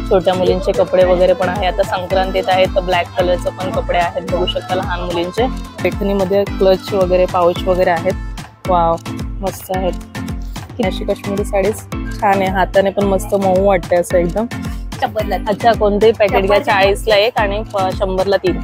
छोट्या मुलींचे कपडे वगैरे पण आहे। आता संक्रांत येत आहे तर ब्लॅक कलरचे पण कपडे आहेत, बघू शकता लहान मुलींचे। पैठणीमध्ये क्लच वगैरे पाऊच वगैरे आहेत। वाव, मस्त आहेत। अशी काश्मीरी साडीज छान आहे, हाताने पण मस्त मऊ वाटते असं एकदम। अच्छा, कोणतेही पॅकेट घ्या 40 ला 1 आणि 100 ला 3।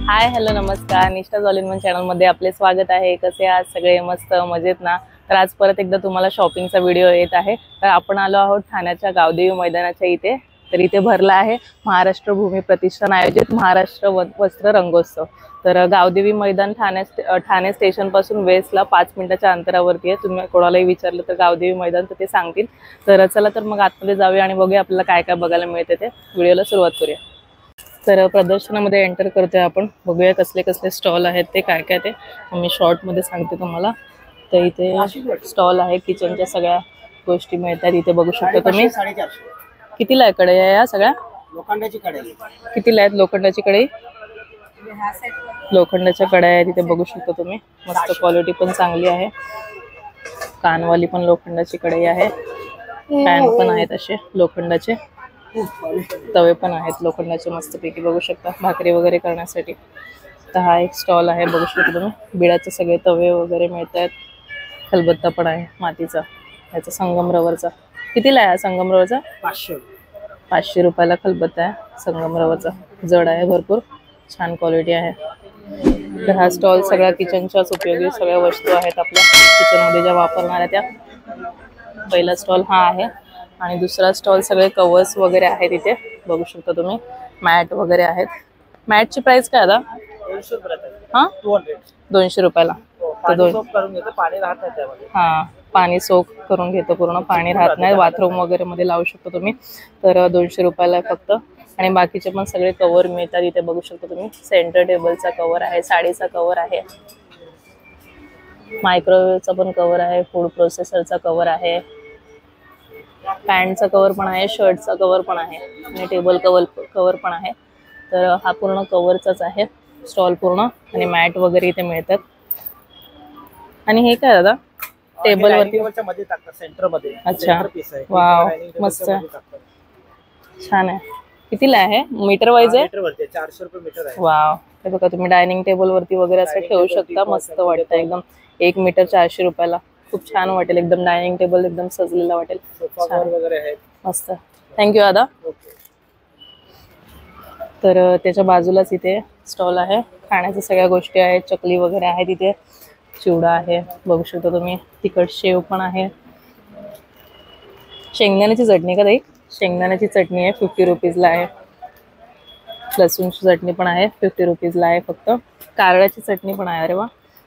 हाय, हॅलो, नमस्कार। निष्ठाज ऑल इन वन चॅनल मध्ये आपले स्वागत आहे। कसे आहात सगळे? मस्त मजेत ना? तर आज परत एकदा तुम्हाला शॉपिंगचा व्हिडिओ येत आहे। तर आपण आलो आहोत ठाण्याच्या गावदेवी मैदानाच्या इथे। तर इथे भरला आहे महाराष्ट्र भूमी प्रतिष्ठान आयोजित महाराष्ट्र वस्त्र रंगोत्सव। तर गावदेवी मैदान ठाणे स्टेशन पासून वेस्टला 5 मिनिटाच्या अंतरावरती आहे। तुम्ही कोणालाही विचारलं तर गावदेवी मैदान तर ते सांगतील। तर चला तर मग आतमध्ये जाऊया आणि बघूया आपल्याला काय काय बघायला मिळते ते। व्हिडिओला सुरुवात करूया। तर प्रदर्शनामध्ये एंटर करतोय आपण, बघूया कसले कसले स्टॉल आहेत ते, काय काय ते मी शॉर्ट मध्ये सांगते तुम्हाला। तर इथे स्टॉल आहे, किचनच्या सगळ्या गोष्टी मिळतात इथे, बघू शकता तुम्ही। कितीला आहे कढई या सगळ्या? लोखंडाची कढई। कितीला आहेत लोखंडाची कढई? लोखंडाच्या कढया आहेत इथे, बघू शकता तुम्ही। मस्त क्वालिटी पण चांगली आहे। कानवाली पण लोखंडाची कढई आहे। पॅन पण आहेत असे लोखंडाचे। तवे पण आहेत लोखंडाचे मस्तपैकी, बघू शकता भाकरी वगैरे करण्यासाठी। तर हा एक स्टॉल आहे, बघू शकता तुम्ही। बिळाचे सगळे तवे वगैरे मिळतात। खलबत्ता पण आहे मातीचा, याचा संगमरवरचा। कितीला आहे संगमरवरचा? 500 रुपयाला खलबत्ता आहे संगमरवरचा। जड आहे भरपूर, छान क्वालिटी आहे। तर हा स्टॉल सगळ्या किचनच्याच उपयोगी सगळ्या वस्तू आहेत आपल्या किचनमध्ये ज्या वापरणाऱ्या त्या। पहिला स्टॉल हा आहे आणि दुसरा स्टॉल सगळे कवर्स वगैरे आहेत इथे, बघू शकता तुम्ही। मॅट वगैरे आहेत। मॅटची प्राइस काय आता? 200 रुपये। हां, 200 रुपयाला। हां, पाणी सोक करून घेतो पूर्ण, पाणी राहत नाही। बाथरूम वगैरे मध्ये लावू शकतो तुम्ही। तर 200 रुपयाला फक्त। आणि बाकीचे पण सगळे कवर मिळतात इथे, बघू शकता तुम्ही। सेंटर टेबलचा कवर आहे, साडीचा कवर आहे, मायक्रोवेव्हचा पण कवर आहे, फूड प्रोसेसरचा कवर आहे, पॅन्टचा कवर पण आहे, शर्टचा कवर पण आहे आणि टेबल कवर पण आहे। तर हा पूर्ण कवरचाच आहे स्टॉल पूर्ण। आणि मॅट वगैरे इथे मिळतात। आणि हे काय दादा? टेबल वरती मध्ये टाकतात, सेंटर मध्ये। अच्छा, वाव, मस्त, छान आहे। कितीला आहे? मीटर वाईज आहे? मीटर वरती 400 रुपये मीटर आहे। वाव, हे बघा तुम्ही डायनिंग टेबल वरती वगैरे असं ठेवू शकता, मस्त वाटतं एकदम। 1 मीटर 400 रुपयाला, खूप छान वाटेल एकदम। डायनिंग टेबल एकदम सजलेला वाटेल, वगैरे आहे, मस्त। थँक्यू दादा। तर त्याच्या बाजूलाच इथे स्टॉल आहे, खाण्याच्या सगळ्या गोष्टी आहेत, चकली वगैरे आहेत इथे, चिवडा आहे, बघू शकता तुम्ही। तिखट शेव पण आहे। शेंगदाण्याची चटणी का ताई? शेंगदाण्याची चटणी आहे, 50 रुपीजला आहे। लसूणची चटणी पण आहे, 50 रुपीजला आहे फक्त। कारळ्याची चटणी पण आहे, अरे वा,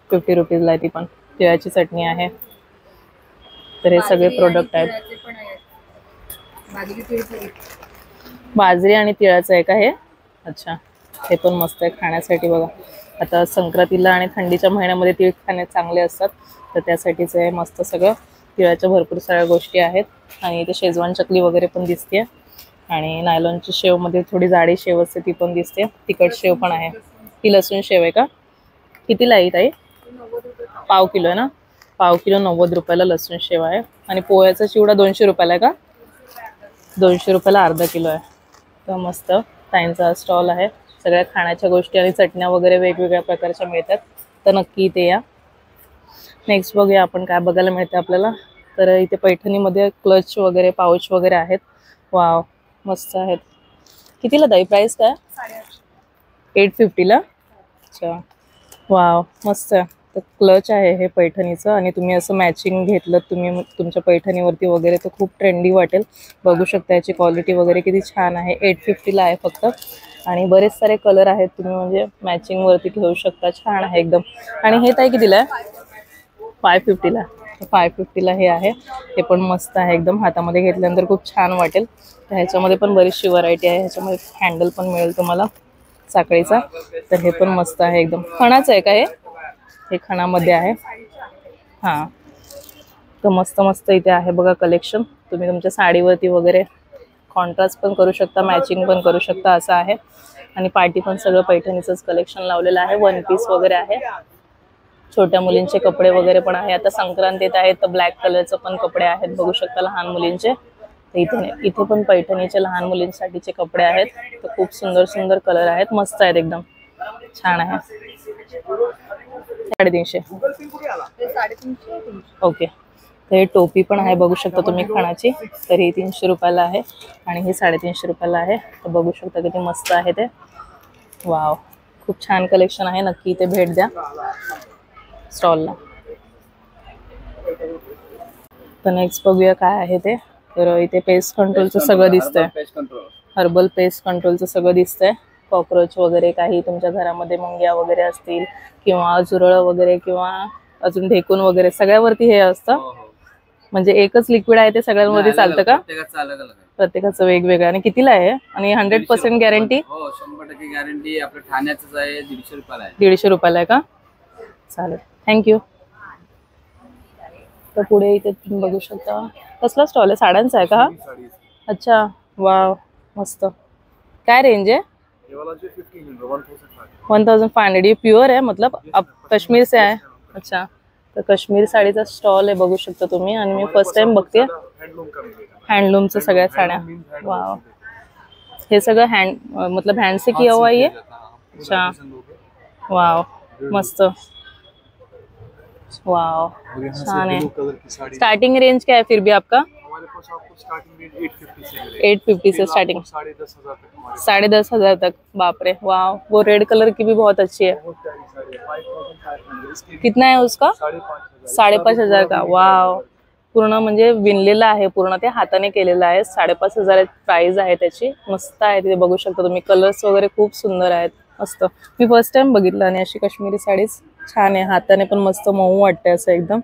50 रुपीजला आहे ती पण। तिळाची चटणी आहे। तर हे सगळे प्रोडक्ट आहेत। बाजरी आणि तिळाचं आहे का हे? अच्छा, हे पण मस्त आहे खाण्यासाठी बघा। आता संक्रांतीला आणि थंडीच्या महिन्यामध्ये तीळ खाणे चांगले असतात, तर त्यासाठीच आहे मस्त सगळं। तिळाच्या भरपूर साऱ्या गोष्टी आहेत। आणि इथे शेजवान चकली वगैरे पण दिसते। आणि नायलॉनची शेवमध्ये थोडी जाडी शेव असते ती पण दिसते। तिखट शेव पण आहे। ती लसूण शेव आहे का? कितीला आहे ताई? 1/2 किलो आहे ना? 1/2 किलो 90 रुपयाला लसूण शेव आहे। आणि पोह्याचा चिवडा 200 रुपयाला आहे का? 200 रुपयाला अर्धा किलो आहे। तर मस्त ताईंचा स्टॉल आहे, सगळ्या खाण्याच्या गोष्टी आणि चटण्या वगैरे वेगवेगळ्या प्रकारच्या मिळतात। तर नक्की इथे या। नेक्स्ट बघूया आपण काय बघायला मिळते आपल्याला। तर इथे पैठणीमध्ये क्लच वगैरे पाऊच वगैरे आहेत। वाव, मस्त आहेत। कितीला ताई प्राइस काय? 850 ला। अच्छा, वाव, मस्त। तर क्लच आहे हे पैठणीचं, आणि तुम्ही असं मॅचिंग घेतलं तुम्ही तुमच्या पैठणीवरती वगैरे तर खूप ट्रेंडी वाटेल। बघू शकता याची क्वालिटी वगैरे किती छान आहे। 850 ला आहे फक्त। आणि बरेच सारे कलर आहेत, तुम्ही म्हणजे मॅचिंग वरती ठेवू शकता, छान आहे एकदम। आणि हे ताई कितीला आहे? 550 ला। 550 ला हे आहे। हे पण मस्त आहे एकदम, हातामध्ये घेतल्यानंतर खूप छान वाटेल। तर ह्याच्यामध्ये पण बरीचशी व्हरायटी आहे। ह्याच्यामध्ये हँडल पण मिळेल तुम्हाला साखळीचा। तर हे पण मस्त आहे एकदम। खणाचं आहे का हे? हे खणामध्ये आहे। हां, तर मस्त मस्त इथे आहे बघा कलेक्शन। तुम्ही तुमच्या साडीवरती वगैरे कॉन्ट्रास्ट पण करू शकता, मॅचिंग पण करू शकता, असं आहे। आणि पार्टी पण सगळं पैठणीचंच कलेक्शन लावलेलं आहे। 1 पीस वगैरे आहे। छोट्या मुलींचे कपडे वगैरे पण आहे. आता संक्रांत येत आहे तर ब्लॅक कलरचं पण कपडे आहेत बघू शकता लहान मुलींचे. तर इथे पण पैठणीचे लहान मुलींसाठीचे कपडे आहेत. तर खूप सुंदर सुंदर कलर आहेत, मस्त आहेत एकदम, छान आहे. 350. ओके. तर हे टोपी पण आहे बघू शकता तुम्ही खणाची. तर ही 300 रुपयाला आहे आणि ही 350 रुपयाला आहे. तर बघू शकता किती मस्त आहे ते. वाव, खूप छान कलेक्शन आहे. नक्की इथे भेट द्या स्टॉलला. तर नेक्स्ट बघूया काय आहे ते. तर इथे पेस्ट कंट्रोलचं सगळं दिसतंय. हर्बल पेस्ट कंट्रोलचं सगळं दिसतंय. कॉक्रोच वगैरे काही तुमच्या घरामध्ये मुंग्या वगैरे असतील किंवा झुरळ वगैरे किंवा अजून ढेकून वगैरे सगळ्यावरती हे असतं. म्हणजे एकच लिक्विड आहे ते सगळ्यांमध्ये चालतं का? प्रत्येकाचं वेगवेगळं. आणि कितीला आहे? आणि 100% गॅरंटी? हो 100% गॅरंटी. आपल्या ठाण्याचंच आहे. 150 रुपयाला आहे. 150 रुपयाला आहे का? चालेल, थँक्यू. तर पुढे इथे तुम्ही बघू शकता कसला स्टॉल आहे? साड्यांचा आहे का? अच्छा, वाव, मस्त. काय रेंज आहे? 1500. ये प्युअर है मतलब अब कश्मीर से आहे? अच्छा, तर काश्मीर साडीचा स्टॉल आहे बघू शकता तुम्ही. आणि मी फर्स्ट टाइम बघते हँडलूमचं सगळ्या साड्या. वाव, हे सगळं मतलब हैंड से किया हुआ है. अच्छा, वाव, मस्त, वाव, छान है. स्टार्टिंग रेंज क्या है फिर भी आपका? 850 से स्टार्टिंग. 10,500 तक. बाप रे, वाव. वो रेड कलर की भी बहुत अच्छी है. कितना है उसका? 5,500 का. वाव, पूर्ण म्हणजे विणलेलं आहे, पूर्ण ते हाताने केलेलं आहे. 5,500 प्राइस आहे त्याची. मस्त आहे, तिथे बघू शकता तुम्ही. कलर्स वगैरे खूप सुंदर आहेत, मस्त. मी फर्स्ट टाइम बघितलं. आणि अशी काश्मीरी साडीच छान आहे, हाताने पण मस्त मऊ वाटते, असं एकदम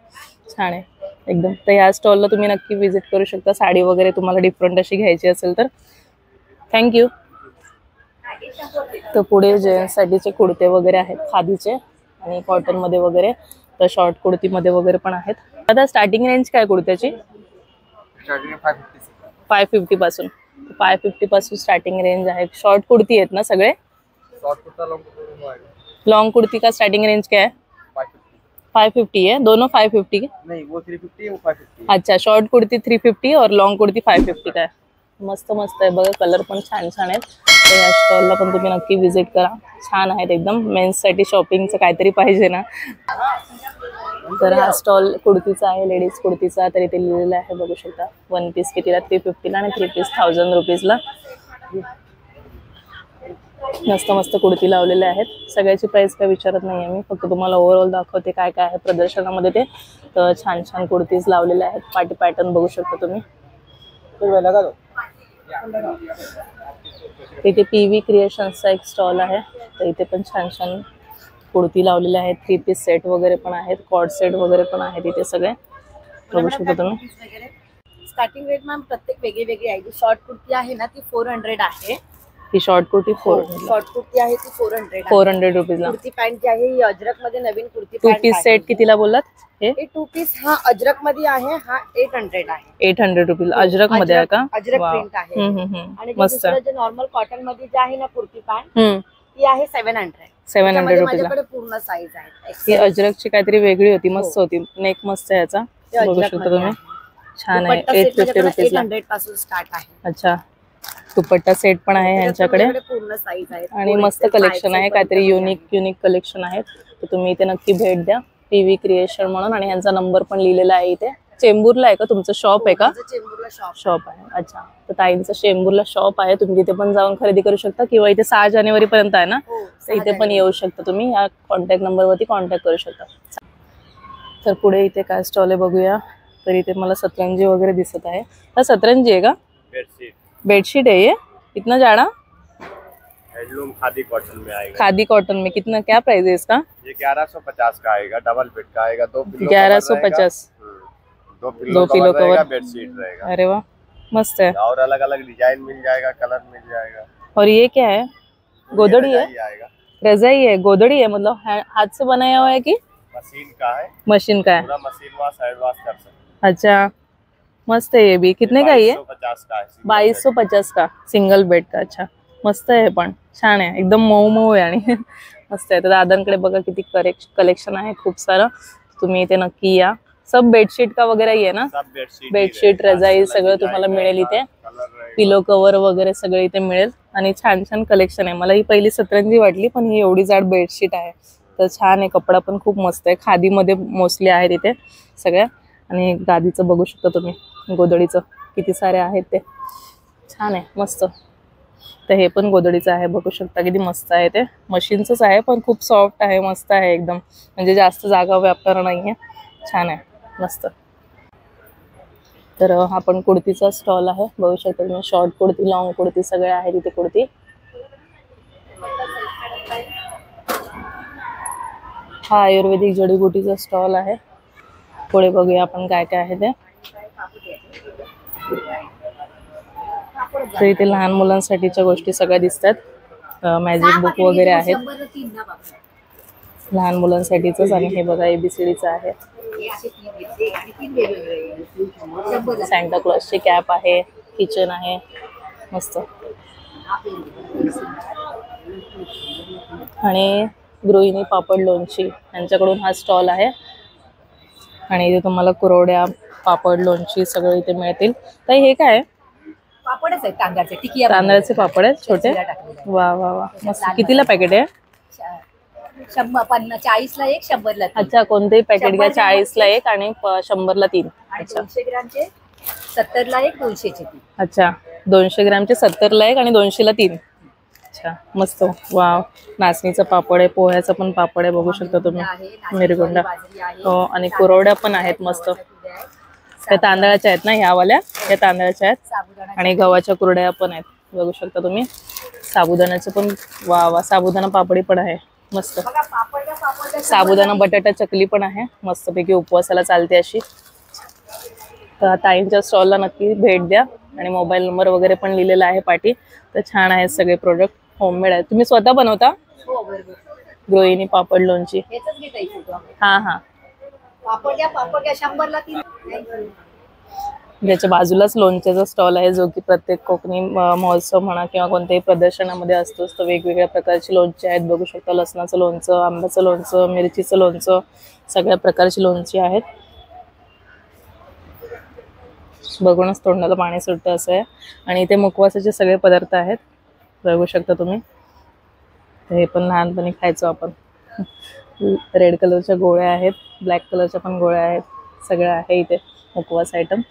छान आहे एकदम. तर ह्या स्टॉलला तुम्ही नक्की विजिट करू शकता. साडी वगैरे तुम्हाला डिफरंट अशी घ्यायची असेल तर. थँक्यू. तर पुढे जेंट्ससाठीचे कुर्ते वगैरे आहेत खादीचे आणि कॉटनमध्ये वगैरे. तर शॉर्ट कुर्तीमध्ये वगैरे पण आहेत. आता स्टार्टिंग रेंज काय कुर्त्याची? 550 पासून. 550 पासून स्टार्टिंग रेंज आहे. शॉर्ट कुर्ती आहेत ना सगळे? लॉन्ग कुर्ती का स्टार्टिंग रेंज क्या है? 550 है दोनों. 550 के नहीं, वो 350 है, वो 550. अच्छा, शॉर्ट कुर्ती 350 और लॉन्ग कुर्ती 550 का आहे. मस्त मस्त आहे बघा, कलर पण छान छान आहेत. तर या स्टॉलला पण तुम्ही नक्की विजिट करा, छान आहेत एकदम. मेन्ससाठी शॉपिंगचं काहीतरी पाहिजे ना. तर हा स्टॉल कुर्तीचा आहे, लेडीज कुर्तीचा. तर इथे लिहिलेलं आहे बघू शकता. 1 पीस कितीला? 350 आणि 3 पीस 1000 रुपीजला. मस्त मस्त कुर्ती लावलेल्या आहेत. सगळ्याची प्राइस काय विचारत नाही आहे मी, फक्त तुम्हाला ओव्हरऑल दाखवते काय काय आहे प्रदर्शनामध्ये ते. तर छान छान कुर्तीज लावलेल्या आहेत. पार्टी पॅटर्न बघू शकता तुम्ही. इथे पीव्ही क्रिएशन्सचा एक स्टॉल आहे. तर इथे पण छान छान कुर्ती लावलेल्या आहेत. 3 पीस सेट वगैरे पण आहेत, कॉर्ड सेट वगैरे पण आहेत इथे सगळे बघू शकता तुम्ही. स्टार्टिंग रेट मॅम प्रत्येक वेगळी वेगळी आहे. शॉर्ट कुर्ती आहे ना ती 400 आहे. ही शॉर्ट कुर्ती 400. शॉर्ट कुर्ती आहे ती 400 400 रुपीजला. कुर्ती पॅन्ट जी आहे ही अजरक मध्ये नवीन कुर्ती 2 पीस सेट कितीला बोललात? हे 2 पीस हा अजरक मध्ये आहे, हा 800 आहे. 800 रुपीज. अजरक मध्ये आहे का? अजरक प्रिंट आहे. आणि मस्त. दुसरं जे नॉर्मल कॉटन मध्ये जे आहे ना कुर्ती पॅन्ट ती आहे 700. 700 रुपीजला. माझ्याकडे पूर्ण साईज आहे. ही अजरकची काहीतरी वेगळी होती, मस्त होती. नेक मस्त आहे याचा, बघू शकता तुम्ही. छान आहे. 850 रुपीजला. 800 पासून स्टार्ट आहे. अच्छा, दुपट्टा सेट पण आहे यांच्याकडे पूर्ण साईज आहे. आणि मस्त कलेक्शन आहे, काहीतरी युनिक कलेक्शन आहे. तर तुम्ही इथे नक्की भेट द्या. पीव्ही क्रिएशन म्हणून. आणि यांचा नंबर पण लिहिलेला आहे इथे. चेंबूरला आहे का तुमचं शॉप? आहे का? चेंबूरला शॉप आहे. अच्छा, तर ताईंचं चेंबूरला शॉप आहे. तुम्ही तिथे पण जाऊन खरेदी करू शकता किंवा इथे 6 जानेवारी पर्यंत आहे ना, तर इथे पण येऊ शकता तुम्ही. या कॉन्टॅक्ट नंबरवरती कॉन्टॅक्ट करू शकता. तर पुढे इथे काय स्टॉल आहे बघूया. तर इथे मला सतरंजी वगैरे दिसत आहे. हा सतरंजी आहे का? बेडशीट है ये? कितना जाड़ा? हैंडलूम खादी कॉटन में आएगा. खादी कॉटन में कितना, क्या प्राइस है इसका? ये 1150 का आएगा. डबल बेड का आएगा. 2 पिलो 1150. 2 पिलो कवर, बेडशीट रहेगा. अरे वाह, मस्त है. और अलग अलग डिजाइन मिल जाएगा, कलर मिल जाएगा. और ये क्या है? गोदड़ी है? रजाई है? गोदड़ी है मतलब हाथ से बनाया हुआ है कि मशीन का है? मशीन का है. पूरा मशीन वॉश हैंड वॉश कर सकते. अच्छा, मस्त है. ये भी कितने का? ये 2250 का है. 2250 का सिंगल बेड का. अच्छा, मस्त आहे, पण छान आहे एकदम. मऊ मऊ आहे आणि मस्त आहे. तर दादांकडे बघा किती कलेक्शन आहे खूप सारं. तुम्ही इथे नक्की या. सब बेडशीट का वगैरे आहे ना, बेडशीट रजाई सगळं तुम्हाला मिळेल इथे. पिलो कव्हर वगैरे सगळे इथे मिळेल आणि छान छान कलेक्शन आहे. मला ही पहिली सतरंजी वाटली, पण ही एवढी जाड बेडशीट आहे. तर छान आहे, कपडा पण खूप मस्त आहे. खादीमध्ये मोस्टली आहेत इथे सगळ्या. आणि गादीचं बघू शकता तुम्ही, गोदडीचं किती सारे आहेत ते. छान आहे, मस्त. तर हे पण गोदडीचं आहे, बघू शकता किती मस्त आहे. ते मशीनचंच आहे पण खूप सॉफ्ट आहे, मस्त आहे एकदम. म्हणजे जास्त जागा व्यापणार नाहीये. छान आहे, मस्त. तर आपण कुर्तीचा स्टॉल आहे, बघू शकता तुम्ही. शॉर्ट कुर्ती, लॉंग कुर्ती सगळे आहे तिथे कुर्ती. हा आयुर्वेदिक जडीबुटीचा स्टॉल आहे. पुढे बघूया आपण काय काय आहे ते. तर इथे लहान मुलांसाठीच्या गोष्टी सगळ्या दिसतात. मॅजिक बुक वगैरे आहेत लहान मुलांसाठीच. आणि हे बघा ABCDचं आहे. सॅन्टा क्लॉजची कॅप आहे, किचन आहे, मस्त. आणि गृहिणी पापड लोणची यांच्याकडून हा स्टॉल आहे. आणि इथे तुम्हाला कुरवड्या, पापड, लोणची सगळं इथे मिळतील. तर हे काय पापडच आहेत तांदळाचे, टिकिया तांदळाचे पापड आहेत छोटे. वा वा वा, मस्त. कितीला पॅकेट आहे? 40ला एक, 100ला. अच्छा, कोणतेही पॅकेट घ्या, 40ला एक आणि 100ला 3. अच्छा, 200 ग्रामचे 70ला एक, 200चे 3. अच्छा, 200 ग्रामचे 70ला एक आणि 200ला 3. अच्छा, मस्त. वाव. नाचणीचा पापड आहे, पोह्याचा पण पापड आहे, बघू शकता तुम्ही. मिरगुंडा हो, आणि कुरवड्या पण आहेत मस्त. त्या तांदळाच्या आहेत ना, ह्या वाल्या त्या तांदळाच्या आहेत. आणि गव्हाच्या कुरड्या पण आहेत, बघू शकता तुम्ही. साबुदाण्याचं पण, वा वा, साबुदाणा पापडी पण आहे, मस्त. साबुदाणा बटाटा चकली पण आहे, मस्तपैकी उपवासाला चालते अशी. तर ताईंच्या स्टॉलला नक्की भेट द्या. आणि मोबाईल नंबर वगैरे पण लिहिलेला आहे पाठी. तर छान आहेत सगळे प्रोडक्ट, होममेड आहेत. तुम्ही स्वतः बनवता? गृहिणी पापड लोणची. हा हा, पापड घ्या 100ला 3. ज्याच्या बाजूलाच लोणच्याचा स्टॉल आहे, जो की प्रत्येक कोकणी महोत्सव म्हणा किंवा कोणत्याही प्रदर्शनामध्ये असतोच. तर वेगवेगळ्या प्रकारची लोणची आहेत, बघू शकता. लसणाचं लोणचं, आंब्याचं लोणचं, मिरचीचं लोणचं, सगळ्या प्रकारची लोणची आहेत. बघूनच तोंडाला पाणी सुटतं असं आहे. आणि इथे मुखवासाचे सगळे पदार्थ आहेत, बघू शकता तुम्ही. तर हे पण लहानपणी खायचो आपण. रेड कलरच्या गोळ्या आहेत, ब्लॅक कलरच्या पण गोळ्या आहेत, सगळं आहे इथे मुखवास आयटम.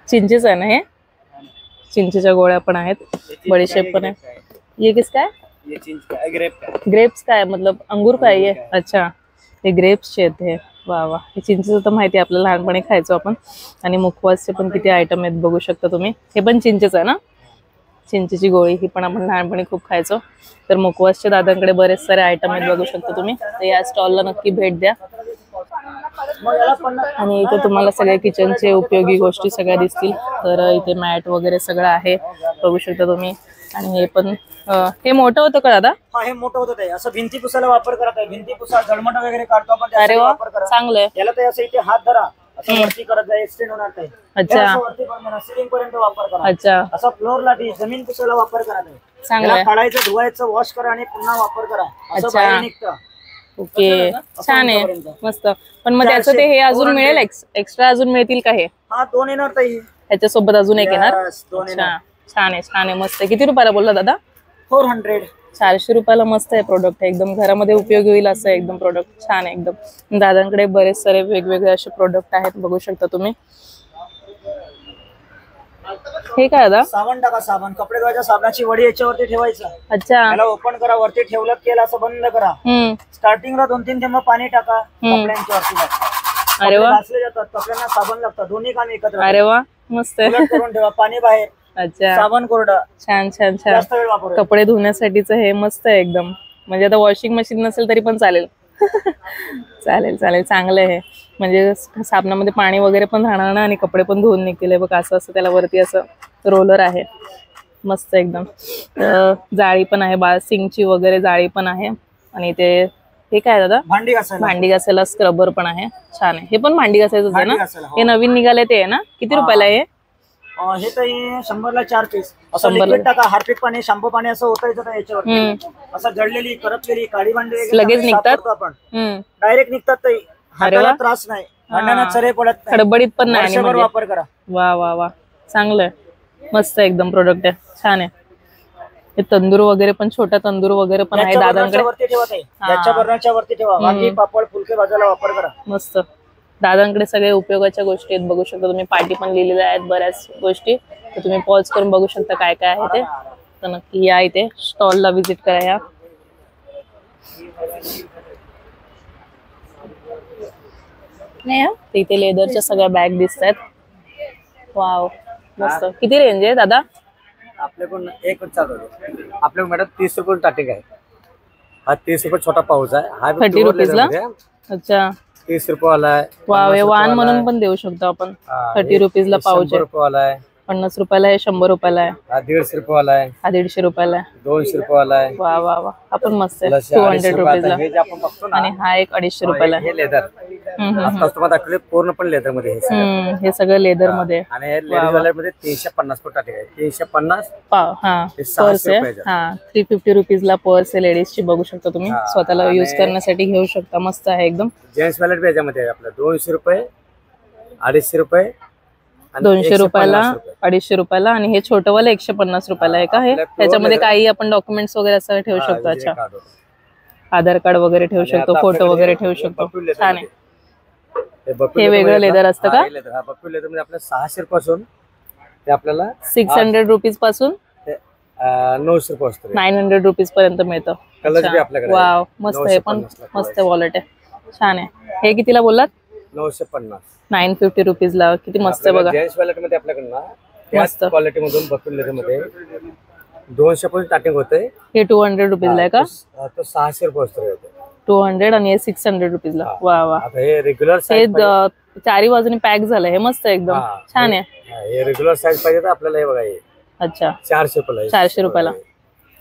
चिंचेच आहे ना हे? चिंचेच्या गोळ्या पण आहेत, बडीशेप पण आहे. ये किसका है? ये चिंच का है, ग्रेप का है. ग्रेप्स का है, मतलब अंगूर का है ये? अच्छा, हे ग्रेप्सचे आहेत हे. वा वा, हे चिंचेचं तर माहिती आहे आपल्याला, लहानपणी खायचो आपण. आणि मुखवासचे पण किती आयटम आहेत, बघू शकता तुम्ही. हे पण चिंचेच आहे ना? चिंचेची गोळी ही पण आपण लहानपणी खूप खायचो. तर मुखवासच्या दादांकडे बरेच सारे आयटम आहेत, बघू शकता तुम्ही. तर या स्टॉलला नक्की भेट द्या. आणि इथे तुम्हाला सगळे किचनचे उपयोगी गोष्टी सगळ्या दिसतील. तर इथे मॅट वगैरे सगळं आहे, बघू शकता तुम्ही. आणि हे पण, हे मोठं होतं का दादा? हा, हे मोठं होतं ते. असं भिंती पुसायला वापर करत आहे. भिंती पुसा, जळमट वगैरे काढतो आपण, अरे वा, चांगलंय. याला ते असं इथे हात धरा, असं वरती करत जाय, एक्सटेंड होणार ते. अच्छा, वरती पण सिलिंग पर्यंत वापर करा. अच्छा, असं फ्लोअरला जमीन पुसायला वापर करा. चांगलंय. काढायचं, धुवायचं, वॉश करा आणि पुन्हा वापर करा. असं अच्छा. बाहेर निघतं. ओके, छान आहे, मस्त. पण मग त्याचं ते हे अजून मिळेल, एक्स्ट्रा अजून मिळतील का? हे हा, 2 येणार ताई. ह्याच्यासोबत अजून एक येणार? Yes, 2 अच्छा, येणार. छान आहे, छान आहे, मस्त आहे. किती रुपयाला बोलला दादा? 400. 400 रुपयाला मस्त आहे प्रोडक्ट. एकदम घरामध्ये उपयोगी होईल असं एकदम प्रोडक्ट, छान आहे एकदम. दादांकडे बरेच सारे वेगवेगळे असे प्रोडक्ट आहेत, बघू शकता तुम्ही. हे काय दादा? साबण टाका, साबण. कपडे धुवायच्या साबणाची वडी याच्यावरती ठेवायचं. अच्छा, त्याला ओपन करा, वरती ठेवलं केलं असं बंद करा. स्टार्टिंगला 2-3 थेंब पाणी टाका कपड्यांच्या वरती. अरे वा, घासले जातात, कपड्यांना साबण लागतात, दोन्ही काम एकत्र. अरे वा, मस्त आहे. उलट करून ठेवा, पाणी बाहेर, अच्छा, साबण कोरडं. छान छान छान. जास्त वेळ वापरू. कपडे धुण्यासाठीच हे मस्त आहे एकदम. म्हणजे आता वॉशिंग मशीन नसेल तरी पण चालेल. चालेल चालेल, चांगलं आहे. म्हणजे साबणामध्ये पाणी वगैरे पण राहणार ना आणि कपडे पण धुवून निघतील. बघ असं असं त्याला वरती असं रोलर आहे, मस्त एकदम. जाळी पण आहे, सिंकची वगैरे जाळी पण आहे. आणि ते हे काय दादा? भांडी घासायला. भांडी घासायला स्क्रबर पण आहे, छान आहे. हे पण भांडी घासायचं आहे ना? घासायला, हो. हे नवीन निघाले ते आहे ना? किती रुपयाला आहे? हे तर हे 100ला 4 पीस. असं 100 ला. लिक्विड टाका, हार्पिक पाणी, शॅम्पू पाणी असं होतायचं तर याच्यावर असं जळलेली करपलेली काळी भांडी वगैरे लगेच साफ निघतात? करतो आपण. डायरेक्ट निघतात ते. अरे हाताला वा. त्रास नाही, भांड्यांना चरे पडत नाही, खडबडीत पण नाही आणि वर्षभर म्हणजे वापर करा. वा वा वा चांगलंय, मस्त एकदम प्रोडक्ट आहे, छान आहे. हे तंदूर वगैरे पण, छोटा तंदूर वगैरे पण आहे याच्या दादांकडे. वरती ठेवा ताई, याच्या बर्नरच्या वरती ठेवा. वांगी, पापड, फुलके भाजायला वापर करा. मस्त. दादांकडे सगळे उपयोगाच्या गोष्टी आहेत, बघू शकता तुम्ही. पाटी पण लिहिलेल्या आहेत बऱ्याच गोष्टी, तर तुम्ही पॉज करून बघू शकता काय काय आहे ते. तर नक्की या इथे स्टॉलला व्हिजिट करा या. तर इथे लेदरच्या सगळ्या बॅग दिसत आहेत. वाव मस्त. किती रेंज आहे दादा? आपल्याकडून एक चालू आहे. आपल्याकडे मॅडम 30 रुपये स्टार्टिंग आहे. हा 30 रुपये छोटा पाऊच आहे. हा 30 रुपीजला. अच्छा 30 रुपये वाला आहे. वाव, हे वान म्हणून पण देऊ शकतो आपण. 30 रुपीजला पाऊच 100 आहे. रुपये वाला आहे. 50 रुपयाला आहे, 100 रुपयाला आहे, हा 150 रुपये वाला आहे. हा 150 रुपयाला आहे. 200 रुपये वाला आहे. वा वा वा, आपण मस्त आहे. प्लस 200 रुपीजला. हे जे आपण बघतो ना, आणि हा एक 250 रुपयाला आहे. हे लेदर आता तुम्हाला दाखवले पूर्ण पण लेदर मध्ये हे सगळं. हे सगळं लेदर मध्ये. आणि लेडीज वाल्या मध्ये 350 रुपये स्टार्टिंग आहे. 350 हा हे 600 पर्स आहे. रुपयाचं. हा 350 रुपीजला पर्स आहे लेडीजची, बघू शकता तुम्ही. स्वतःला युज करण्यासाठी घेऊ शकता, मस्त आहे एकदम. जेंट्स वॅलेट बी याच्यामध्ये आहे आपलं. 200 रुपये, 250 रुपये, आणि 200 रुपयाला, 150 रुपये. 250 रुपयाला. आणि हे छोटंवालं 150 रुपयाला आहे का हे? आपल्या pure त्याच्यामध्ये leather. काही आपण डॉक्युमेंट्स वगैरे असं ठेवू शकतो. हा, अच्छा, card होतं. आधार कार्ड वगैरे ठेवू आणि शकतो, आता फोटो आपल्याकडे वगैरे हे ठेवू शकतो. बप्पी leather छान आहे. हे बप्पी हे leather वेगळं मध्ये leather आपलं- असतं का? हा, हे leather. हा, बप्पी leather मध्ये आपल्याला 600 पासून ते आपल्याला 600 रुपीज पासून 900 रुपये असतो. 900 रुपीज पर्यंत मिळतं. कलर बी आपल्याकडे वाव, मस्त. हे पण 950 ला मस्त वॉलेट आहे, छान आहे. हे कितीला बोललात? 950. 950 रुपीजला. किती मस्त आहे बघा. जेंट्स वॅलेट मध्ये आपल्याकडे ना मस्त. त्याच क्वालिटी मधून बप्पी leather मध्ये 200 पासून स्टार्टिंग होते. हे 200 रुपीजला आहे का? तो 600 रुपये असतो. 200 आणि हे 600 रुपीजला. वा वा. आता हे रेग्युलर हे साईज चारी बाजूने पॅक झालंय, हे मस्त आहे एकदम, छान आहे. हे रेग्युलर साईज पाहिजे तर आपल्याला हे बघा हे अच्छा 400 रुपयाला आहे. 400 रुपयाला.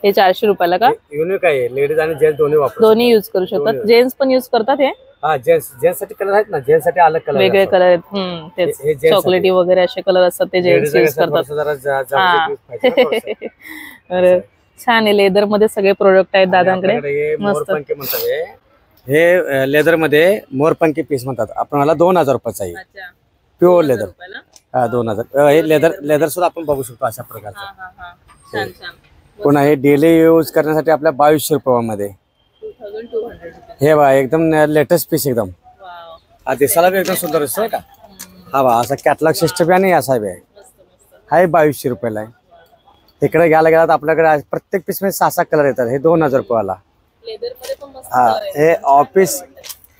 हे 400 रुपयाला का? युनिक आहे. लेडीज आणि जेंट्स दोन्ही वापरू दोन्ही युज करू शकतात. जेंट्स पण युज करतात हे. हा जेंट्स साठी कलर आहेत ना, जेंट्स साठी अलग कलर वेगळे कलर आहेत. तेच हे gents चॉकलेटी वगैरे असे कलर असतात, ते जेंट्स युज करतात. अरे छान आहे. लेदर मध्ये सगळे प्रोडक्ट आहेत दादांकडे. मस्त. मोरपंखी म्हणतात हे लेदर मध्ये मोरपंखी पीस म्हणतात. आपल्याला 2000 रुपयाचा आहे. अच्छा, प्युअर लेदर. 2000 हा 2000. हे लेदर सुद्धा आपण बघू शकतो अशा प्रकारचं. छान छान. पुन्हा हे डेली यूज करण्यासाठी आपल्या 2200 रुपयामध्ये 2200. हे बा एकदम लेटेस्ट पीस एकदम. वाव, हा दिसायला बी एकदम सुंदर दिसतोय का. हा बा असा कॅटलॉग सिस्टम आणि असा बी आहे. हा 2200 रुपयाला आहे. इकडे घ्यायला गेला तर आपल्याकडे प्रत्येक पीस मध्ये 6-6 कलर येतात. हे 2000 रुपयाला. लेदर मध्ये पण मस्त हा color आहे. हे ऑफिस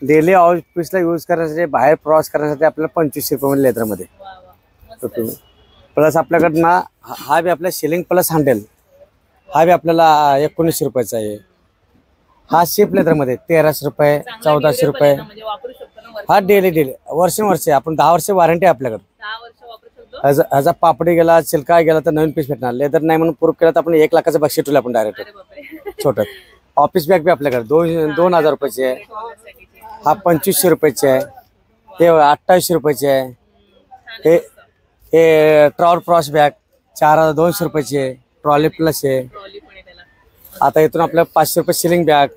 डेली ऑफिसला यूज करण्यासाठी, बाहेर प्रवास करण्यासाठी आपल्याला 2500 रुपये लेदर मध्ये. वा वा, मस्त आहे. प्लस आपल्याकडं ना हा बी आपला शिलिंग प्लस हँडल, हा बी आपल्याला 1900 रुपयाचा आहे. हा शिप लेदर मध्ये 1300 रुपये, 1400 रुपये. म्हणजे वापरू शकतो ना वर्ष. हा डेली वर्ष आपण 10 वर्ष वॉरंटी आहे आपल्याकडे. 10 वर्ष वापरू शकतो. ह्याचा पापडी गेला, चिलका गेला तर नवीन पीस भेटणार. लेदर नाही म्हणून प्रूफ केला तर आपण 1 लाखाचं बक्षीस ठेवलं आपण डायरेक्ट. अरे बापरे. छोटं ऑफिस बॅग बी आपल्याकडे 2000 रुपयाची आहे. हा 2500 रुपयाची आहे. हे 2800 रुपयाची आहे. हे ट्रॉल प्रॉस बॅग 4200 रुपयाची आहे. ट्रॉली प्लस आहे. ट्रॉली पण आहे त्याला. आता इथून आपल्याला 500 रुपये सिलिंग बॅग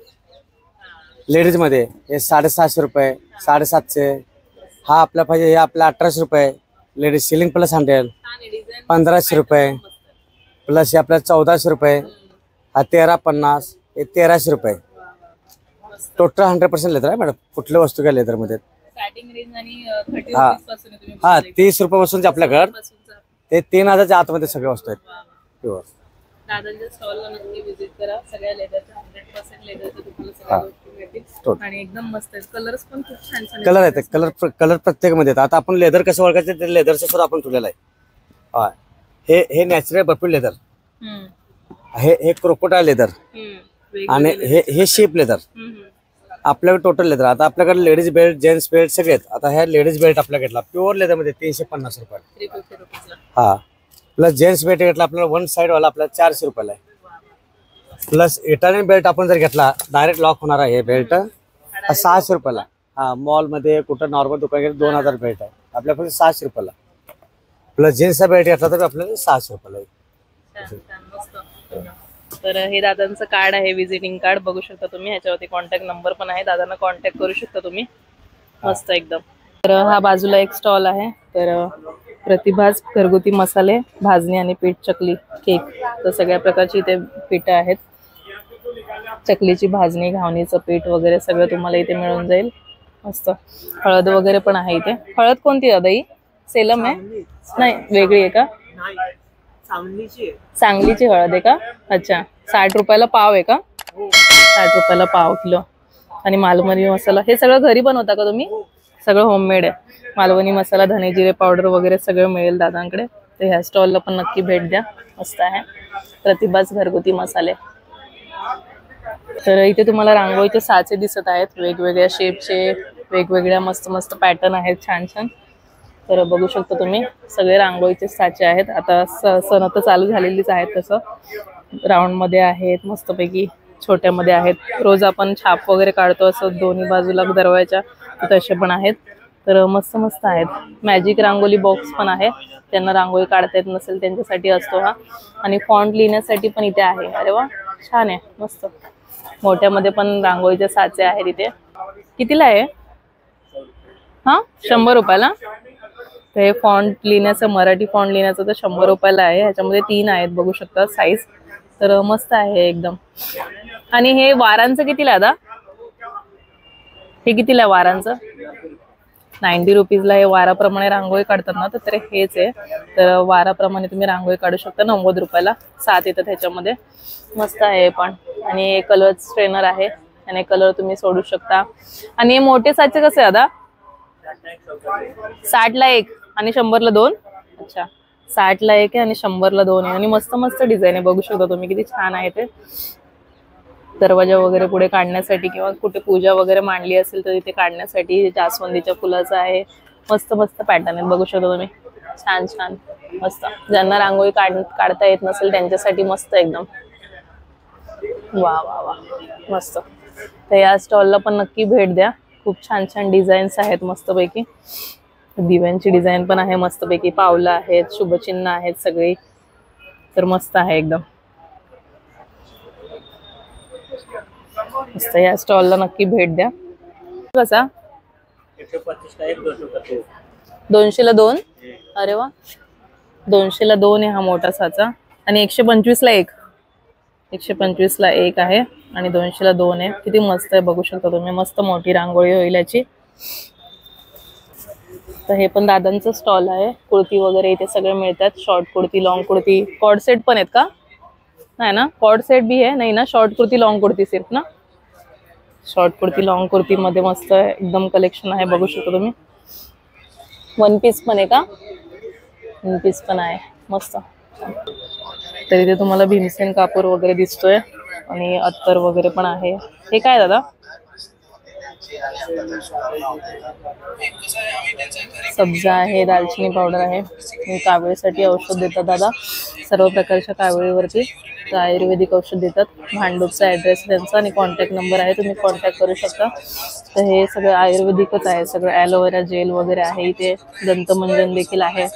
लेडीज मध्ये. हे 750 रुपये, 750. हा आपला पाहिजे हे आपला 1800 रुपये लेडीज सिलिंग प्लस हँडल. छान आहे डिझाईन. 1500 रुपये प्लस हे आपल्याला 1400 रुपये. हा 1350. हे 1300 रुपये. टोटल 100% लेदर आहे मॅडम. कुठल्या वस्तू घ्या लेदर मध्ये. स्टार्टिंग रेंज आणि 30 हा. रुपीज पासून आहे तुम्ही हा 30 रुपयापासून आपल्याकडे पासूनचा. ते 3000च्या आतमध्ये सगळे वस्तू आहेत. प्युअर. दादांच्या स्टॉलला नक्की विजिट करा. सगळ्या लेदरच्या 100% लेदरच्या तुम्हाला सगळ्या गोष्टी मिळतील. आणि एकदम मस्त आहेत. कलर्स पण खूप छान छान कलर आहेत. कलर प्रत्येक मध्ये येतात. आता आपण लेदर कसं ओळखायचं ते लेदरचं सुद्धा आपण ठेवलेलं आहे. हा हे नॅचरल बफी लेदर. हे क्रोकोडाईल लेदर. आणि हे शेप लेदर. आपल्याकडे टोटल लेदर. आता आपल्याकडे लेडीज बेल्ट, जेंट्स बेल्ट सगळे आहेत. आता ह्या लेडीज बेल्ट आपल्याला घेतला प्युअर लेदर मध्ये 350 रुपयाला. 350 रुपीजला. हा प्लस जेंट्स बेल्ट घेतला आपल्याला 1 साइड वाला आपल्याला 400 रुपयाला आहे. प्लस इटालियन बेल्ट आपण जर घेतला डायरेक्ट लॉक होणार आहे हे बेल्ट 600 रुपयाला. हा मॉल मध्ये कुठं नॉर्मल दुकान गेलं 2000 बेल्ट आहे आपल्याकडे 600 रुपयाला. आपला जीन्सचा पॅन्ट घेतला तर आपल्याला 600 रुपयाला आहे. तर हे दादांचं कार्ड आहे, विजिटिंग कार्ड बघू शकता तुम्ही. ह्याच्यावरती कॉन्टॅक्ट नंबर पण आहे, दादांना कॉन्टॅक्ट करू शकता तुम्ही. मस्त एकदम. तर हा बाजूला एक स्टॉल आहे. तर प्रतिभाज घरगुती मसाले, भाजणी आणि पीठ चकली केक. तर सगळ्या प्रकारची इथे पीठं आहेत. चकलीची भाजणी, घावणीचं पीठ वगैरे सगळं तुम्हाला इथे मिळून जाईल. मस्त. हळद वगैरे पण आहे इथे. हळद कोणती दादा ही? सेलम आहे? नाही, वेगळी आहे का? सांगलीची हळद आहे का? अच्छा. 60 रुपयाला पाव आहे का? 60 रुपयाला पाव किलो. आणि मालवणी मसाला हे सगळं घरी बनवता का तुम्ही? सगळं होममेड आहे. मालवणी मसाला, धने जिरे पावडर वगैरे सगळं मिळेल दादांकडे. तर ह्या स्टॉलला पण नक्की भेट द्या. मस्त आहे. प्रतिभाज घरगुती मसाले. तर इथे तुम्हाला रांगोळीचे साचे दिसत आहेत, वेगवेगळ्या शेपचे, वेगवेगळ्या मस्त मस्त पॅटर्न आहेत, छान छान. तर बघू शकता तुम्ही सगळे रांगोळीचे साचे आहेत. आता सण तर चालू झालेलीच आहेत. तसं राऊंडमध्ये आहेत, मस्तपैकी छोट्यामध्ये आहेत. रोज आपण छाप वगैरे काढतो असं दोन्ही बाजूला दरवाजाच्या, तसे पण आहेत. तर मस्त मस्त आहेत. मॅजिक रांगोळी बॉक्स पण आहे, त्यांना रांगोळी काढता येत नसेल त्यांच्यासाठी असतो हा. आणि फॉन्ट लिहिण्यासाठी पण इथे आहे. अरे वा, छान आहे, मस्त. मोठ्यामध्ये पण रांगोळीचे साचे आहेत इथे. कितीला आहे हा? 100 रुपयाला. तर हे फॉन्ट लिहिण्याचं, मराठी फॉन्ट लिहिण्याचं तर 100 रुपयाला आहे. ह्याच्यामध्ये 3 आहेत, बघू शकता साईज. तर मस्त आहे एकदम. आणि हे वारांचं कितीला दादा? हे कितीला वारांचं? 90 रुपीजला. हे वाराप्रमाणे रांगोळी काढतात ना, तर हेच आहे. तर वाराप्रमाणे तुम्ही रांगोळी काढू शकता. 90 रुपयाला 7 येतात ह्याच्यामध्ये. मस्त आहे पण. आणि हे कलर स्ट्रेनर आहे, आणि कलर तुम्ही सोडू शकता. आणि हे मोठे साचे कसे दादा? 60ला 1 आणि 100ला 2. अच्छा, 60ला 1 आहे आणि 100ला 2 आहे. आणि मस्त मस्त डिझाईन आहे, बघू शकता तुम्ही किती छान आहे ते. दरवाजा वगैरे पुढे काढण्यासाठी किंवा कुठे पूजा वगैरे मांडली असेल तर इथे काढण्यासाठी. जास्वंदीच्या फुलाचं आहे. मस्त मस्त पॅटर्न आहेत, बघू शकता तुम्ही. छान छान मस्त. ज्यांना रांगोळी काढता येत नसेल त्यांच्यासाठी मस्त एकदम. वा वा वा, मस्त. तर या स्टॉलला पण नक्की भेट द्या. खूप छान छान डिझाईन्स आहेत मस्तपैकी. दिव्यांची डिझाईन पण आहे मस्तपैकी. पावलं आहेत, शुभचिन्ह आहेत सगळी. तर मस्त आहे एकदम. मस्त. या स्टॉलला नक्की भेट द्या. कसा? 200ला 2. अरे वा, 200ला 2 आहे हा मोठा साचा. आणि 125ला 1. 125ला 1 आहे आणि 200ला 2 आहे. किती मस्त आहे, बघू शकता तुम्ही. मस्त मोठी रांगोळी होईल याची. तर हे पण दादांचं स्टॉल आहे. कुर्ती वगैरे इथे सगळे मिळतात. Short kurti, long kurti, cord set पण आहेत का? नाही ना, कॉर्ड सेट भी आहे नाही ना. शॉर्ट कुर्ती, लॉंग कुर्ती सिर्फ ना. शॉर्ट कुर्ती, लॉंग कुर्ती मध्ये मस्त एकदम कलेक्शन आहे, बघू शकता तुम्ही. 1 पीस पण आहे का? 1 पीस पण आहे, मस्त. तर इथे तुम्हाला भीमसेन कापूर वगैरे दिसतोय आणि अत्तर वगैरे पण आहे. हे काय दादा? सब्जा आहे, दालचिनी पावडर आहे. कावळीसाठी औषध देतात दादा, सर्व प्रकारच्या कावळीवरती. तर आयुर्वेदिक औषध देतात. भांडूपचा ॲड्रेस त्यांचा आणि कॉन्टॅक्ट नंबर आहे, तुम्ही कॉन्टॅक्ट करू शकता. तर हे सगळं आयुर्वेदिकच आहे सगळं. ॲलोवेरा जेल वगैरे आहे इथे. दंतमंजन देखील आहे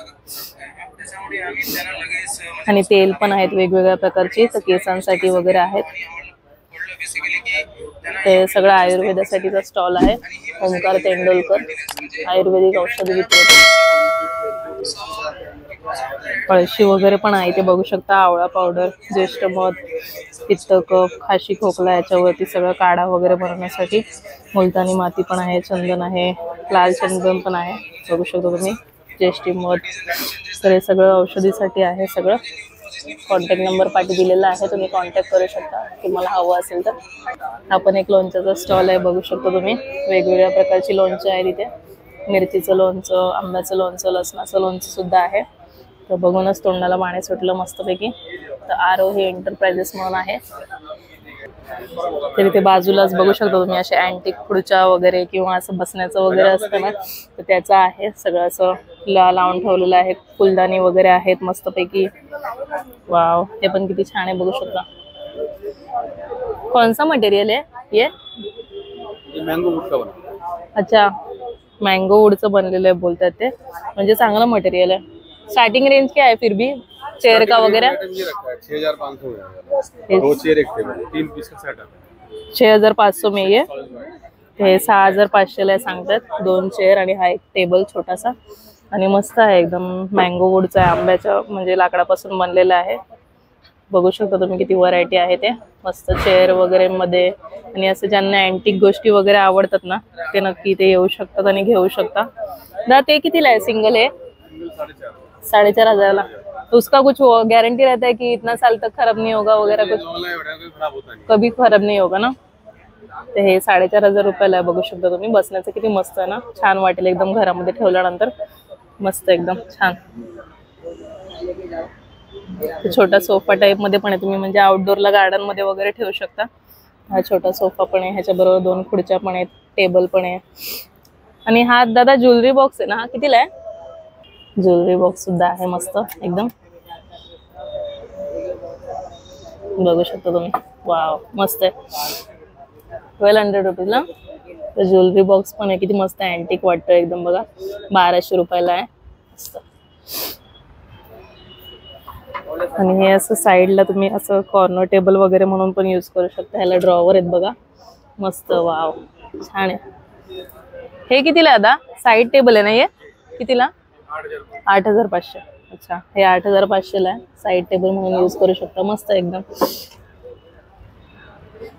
आणि तेल पण आहेत वेगवेगळ्या प्रकारचे. तर केसांसाठी वगैरे आहेत. ते सगळं आयुर्वेदासाठीचा स्टॉल आहे. ओंकार तेंडुलकर आयुर्वेदिक औषध विक्रेते. पळशी वगैरे पण आहे ते बघू शकता. आवळा पावडर, ज्येष्ठ मध, पित्त कफ, खाशी खोकला याच्यावरती सगळं काढा वगैरे बनवण्यासाठी. मुलतानी माती पण आहे, चंदन आहे, लाल चंदन पण आहे, बघू शकता तुम्ही. ज्येष्ठी मध. तर हे सगळं औषधीसाठी आहे सगळं. कॉन्टॅक्ट नंबर पाठी दिलेला आहे, तुम्ही कॉन्टॅक्ट करू शकता तुम्हाला हवं असेल तर. हा पण एक लोणच्याचा स्टॉल आहे, बघू शकता तुम्ही. वेगवेगळ्या प्रकारची लोणचं आहे तिथे. मिरचीचं लोणचं, आंब्याचं लोणचं, लसणाचं लोणचं सुद्धा आहे. तर बघूनच तोंडाला पाणी सुटलं मस्तपैकी. तर आरोही एंटरप्राइजेस म्हणून आहे. तर इथे बाजूलाच बघू शकता तुम्ही असे अँटिक खुर्च्या वगैरे किंवा असं बसण्याचं वगैरे असतं ना, तर त्याचं आहे सगळं. असं लावून ठेवलेलं आहे. फुलदाणी वगैरे आहेत मस्तपैकी. वाव, हे पण किती छान आहे, बघू शकता. कौन सा मटेरियल है ये? मँगो वूड का बना. अच्छा, मँगो वूडचं बनलेलं आहे बोलतात ते. म्हणजे चांगलं मटेरियल आहे. स्टार्टिंग रेंज क्या है फिर भी चेयर का वगैरह? 6500 में 2 चेयर एक टेबल 3 पीस का सेट है 6500 में ये 6500 ला सांगतात 2 चेयर आणि हा एक टेबल छोटासा आणि मस्त आहे एकदम मँगो वूडचा आहे आंब्याच्या म्हणजे लाकडापासून बनलेला आहे बघू शकता तुम्ही किती व्हरायटी आहे ते मस्त चेयर वगैरे मध्ये आणि असं ज्यांना अँटिक गोष्टी वगैरे आवडतात ना ते नक्की ते येऊ शकतात आणि घेऊ शकता दा ते कितीला आहे सिंगल है 4500 ला तो उसका कुछ गारंटी रहता है कि इतना साल तक खराब नहीं होगा वगैरह कुछ कभी खराब नहीं होगा ना ते हे 4500 रुपयाला बघू शकता तुम्ही बसण्याचं किती मस्त आहे ना छान वाटेल एकदम घरामध्ये ठेवल्यानंतर मस्त एकदम छान छोटा सोफा टाइप मध्ये पण आहे तुम्ही म्हणजे आउटडोरला गार्डन मध्ये वगैरे ठेवू शकता हा छोटा सोफा पण आहे ह्याच्या बरोबर 2 खुर्च्या पण आहेत टेबल पण आहे आणि हा दादा ज्वेलरी बॉक्स आहे ना हा कितीला आहे ज्वेलरी बॉक्स सुद्धा आहे मस्त एकदम बघू शकता तुम्ही वाव मस्त आहे 1200 रुपीज ला ज्वेलरी बॉक्स पण आहे किती मस्त अँटिक वाटतं एकदम बघा 1200 रुपयाला आहे मस्त आणि हे असं साईडला तुम्ही असं कॉर्नर टेबल वगैरे म्हणून पण यूज करू शकता ह्याला ड्रॉवर आहेत बघा मस्त वाव छान आहे हे कितीला आता साईड टेबल आहे ना हे कितीला 8500 अच्छा हे 8500 ला आहे साईड टेबल म्हणून यूज करू शकता मस्त एकदम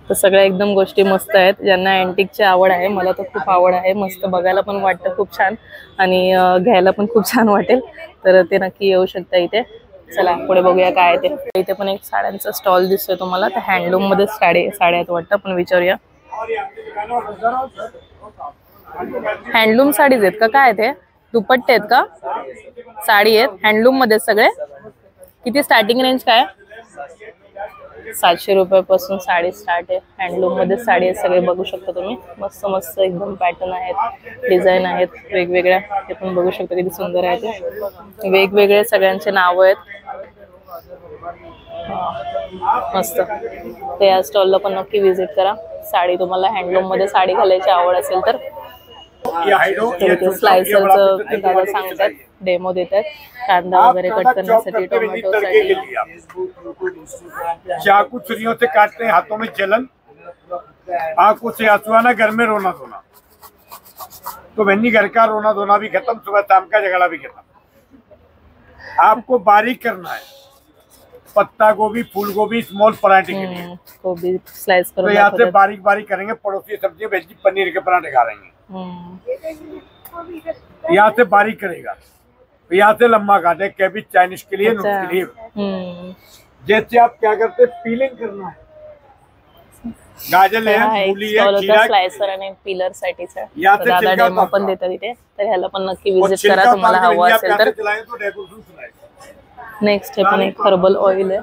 तर सगळ्या एकदम गोष्टी मस्त आहेत ज्यांना अँटिकची आवड आहे मला तर खूप आवड आहे मस्त बघायला पण वाटतं खूप छान आणि घ्यायला पण खूप छान वाटेल तर ते नक्की येऊ शकता इथे चला पुढे बघूया काय ते इथे पण एक साड्यांचा स्टॉल दिसतोय तुम्हाला तर हँडलूम मध्ये साड्या आहेत वाटतं पण विचारूया हँडलूम साडीज आहेत का काय ते दुपट्टे आहेत का साडी आहेत हँडलूम मध्ये सगळे किती स्टार्टिंग रेंज काय 700 रुपयापासून साडी स्टार्ट आहे हँडलूम मध्ये साडी आहे सगळे बघू शकता तुम्ही मस्त मस्त एकदम पॅटर्न आहेत डिझाईन आहेत वेगवेगळ्या ते पण बघू शकता किती सुंदर आहे ते वेगवेगळे सगळ्यांचे नाव आहेत मस्त ते या स्टॉलला पण नक्की व्हिजिट करा साडी तुम्हाला हँडलूम मध्ये साडी घालायची आवड असेल तर स्लायसरचं दादा सांगतात डेमो देतात कांदा वगैरह कट करण्यासाठी टोमॅटोसाठी चाकू छुरियों से काटते हैं हाथों में जलन आंखों से आंसू आना घर में रोना धोना तो बहनी घर का रोना धोना भी खत्म सुबह शाम का झगड़ा भी खत्म आपको बारीक करना है पत्ता गोभी फूल गोभी स्मॉल पराठे के लिए गोभी स्लाइस तो यहाँ से बारीक बारीक करेंगे पड़ोसी सब्जी वेजी पनीर के पराठे खा रहे हैं यहाँ से बारीक करेगा यहाँ से लम्बा काटे कैबिज चाइनीज के लिए नूडल्स के लिए जैसे आप क्या करते पीलिंग करना है गाजर है मूली है खीरा स्लायसर आणि पिलर साठीच आहे दादा डेमो पण देतात इथे तर ह्याला पण नक्की व्हिजिट करा तुम्हाला हवं असेल तर नेक्स्ट हे पण एक हर्बल ऑइल आहे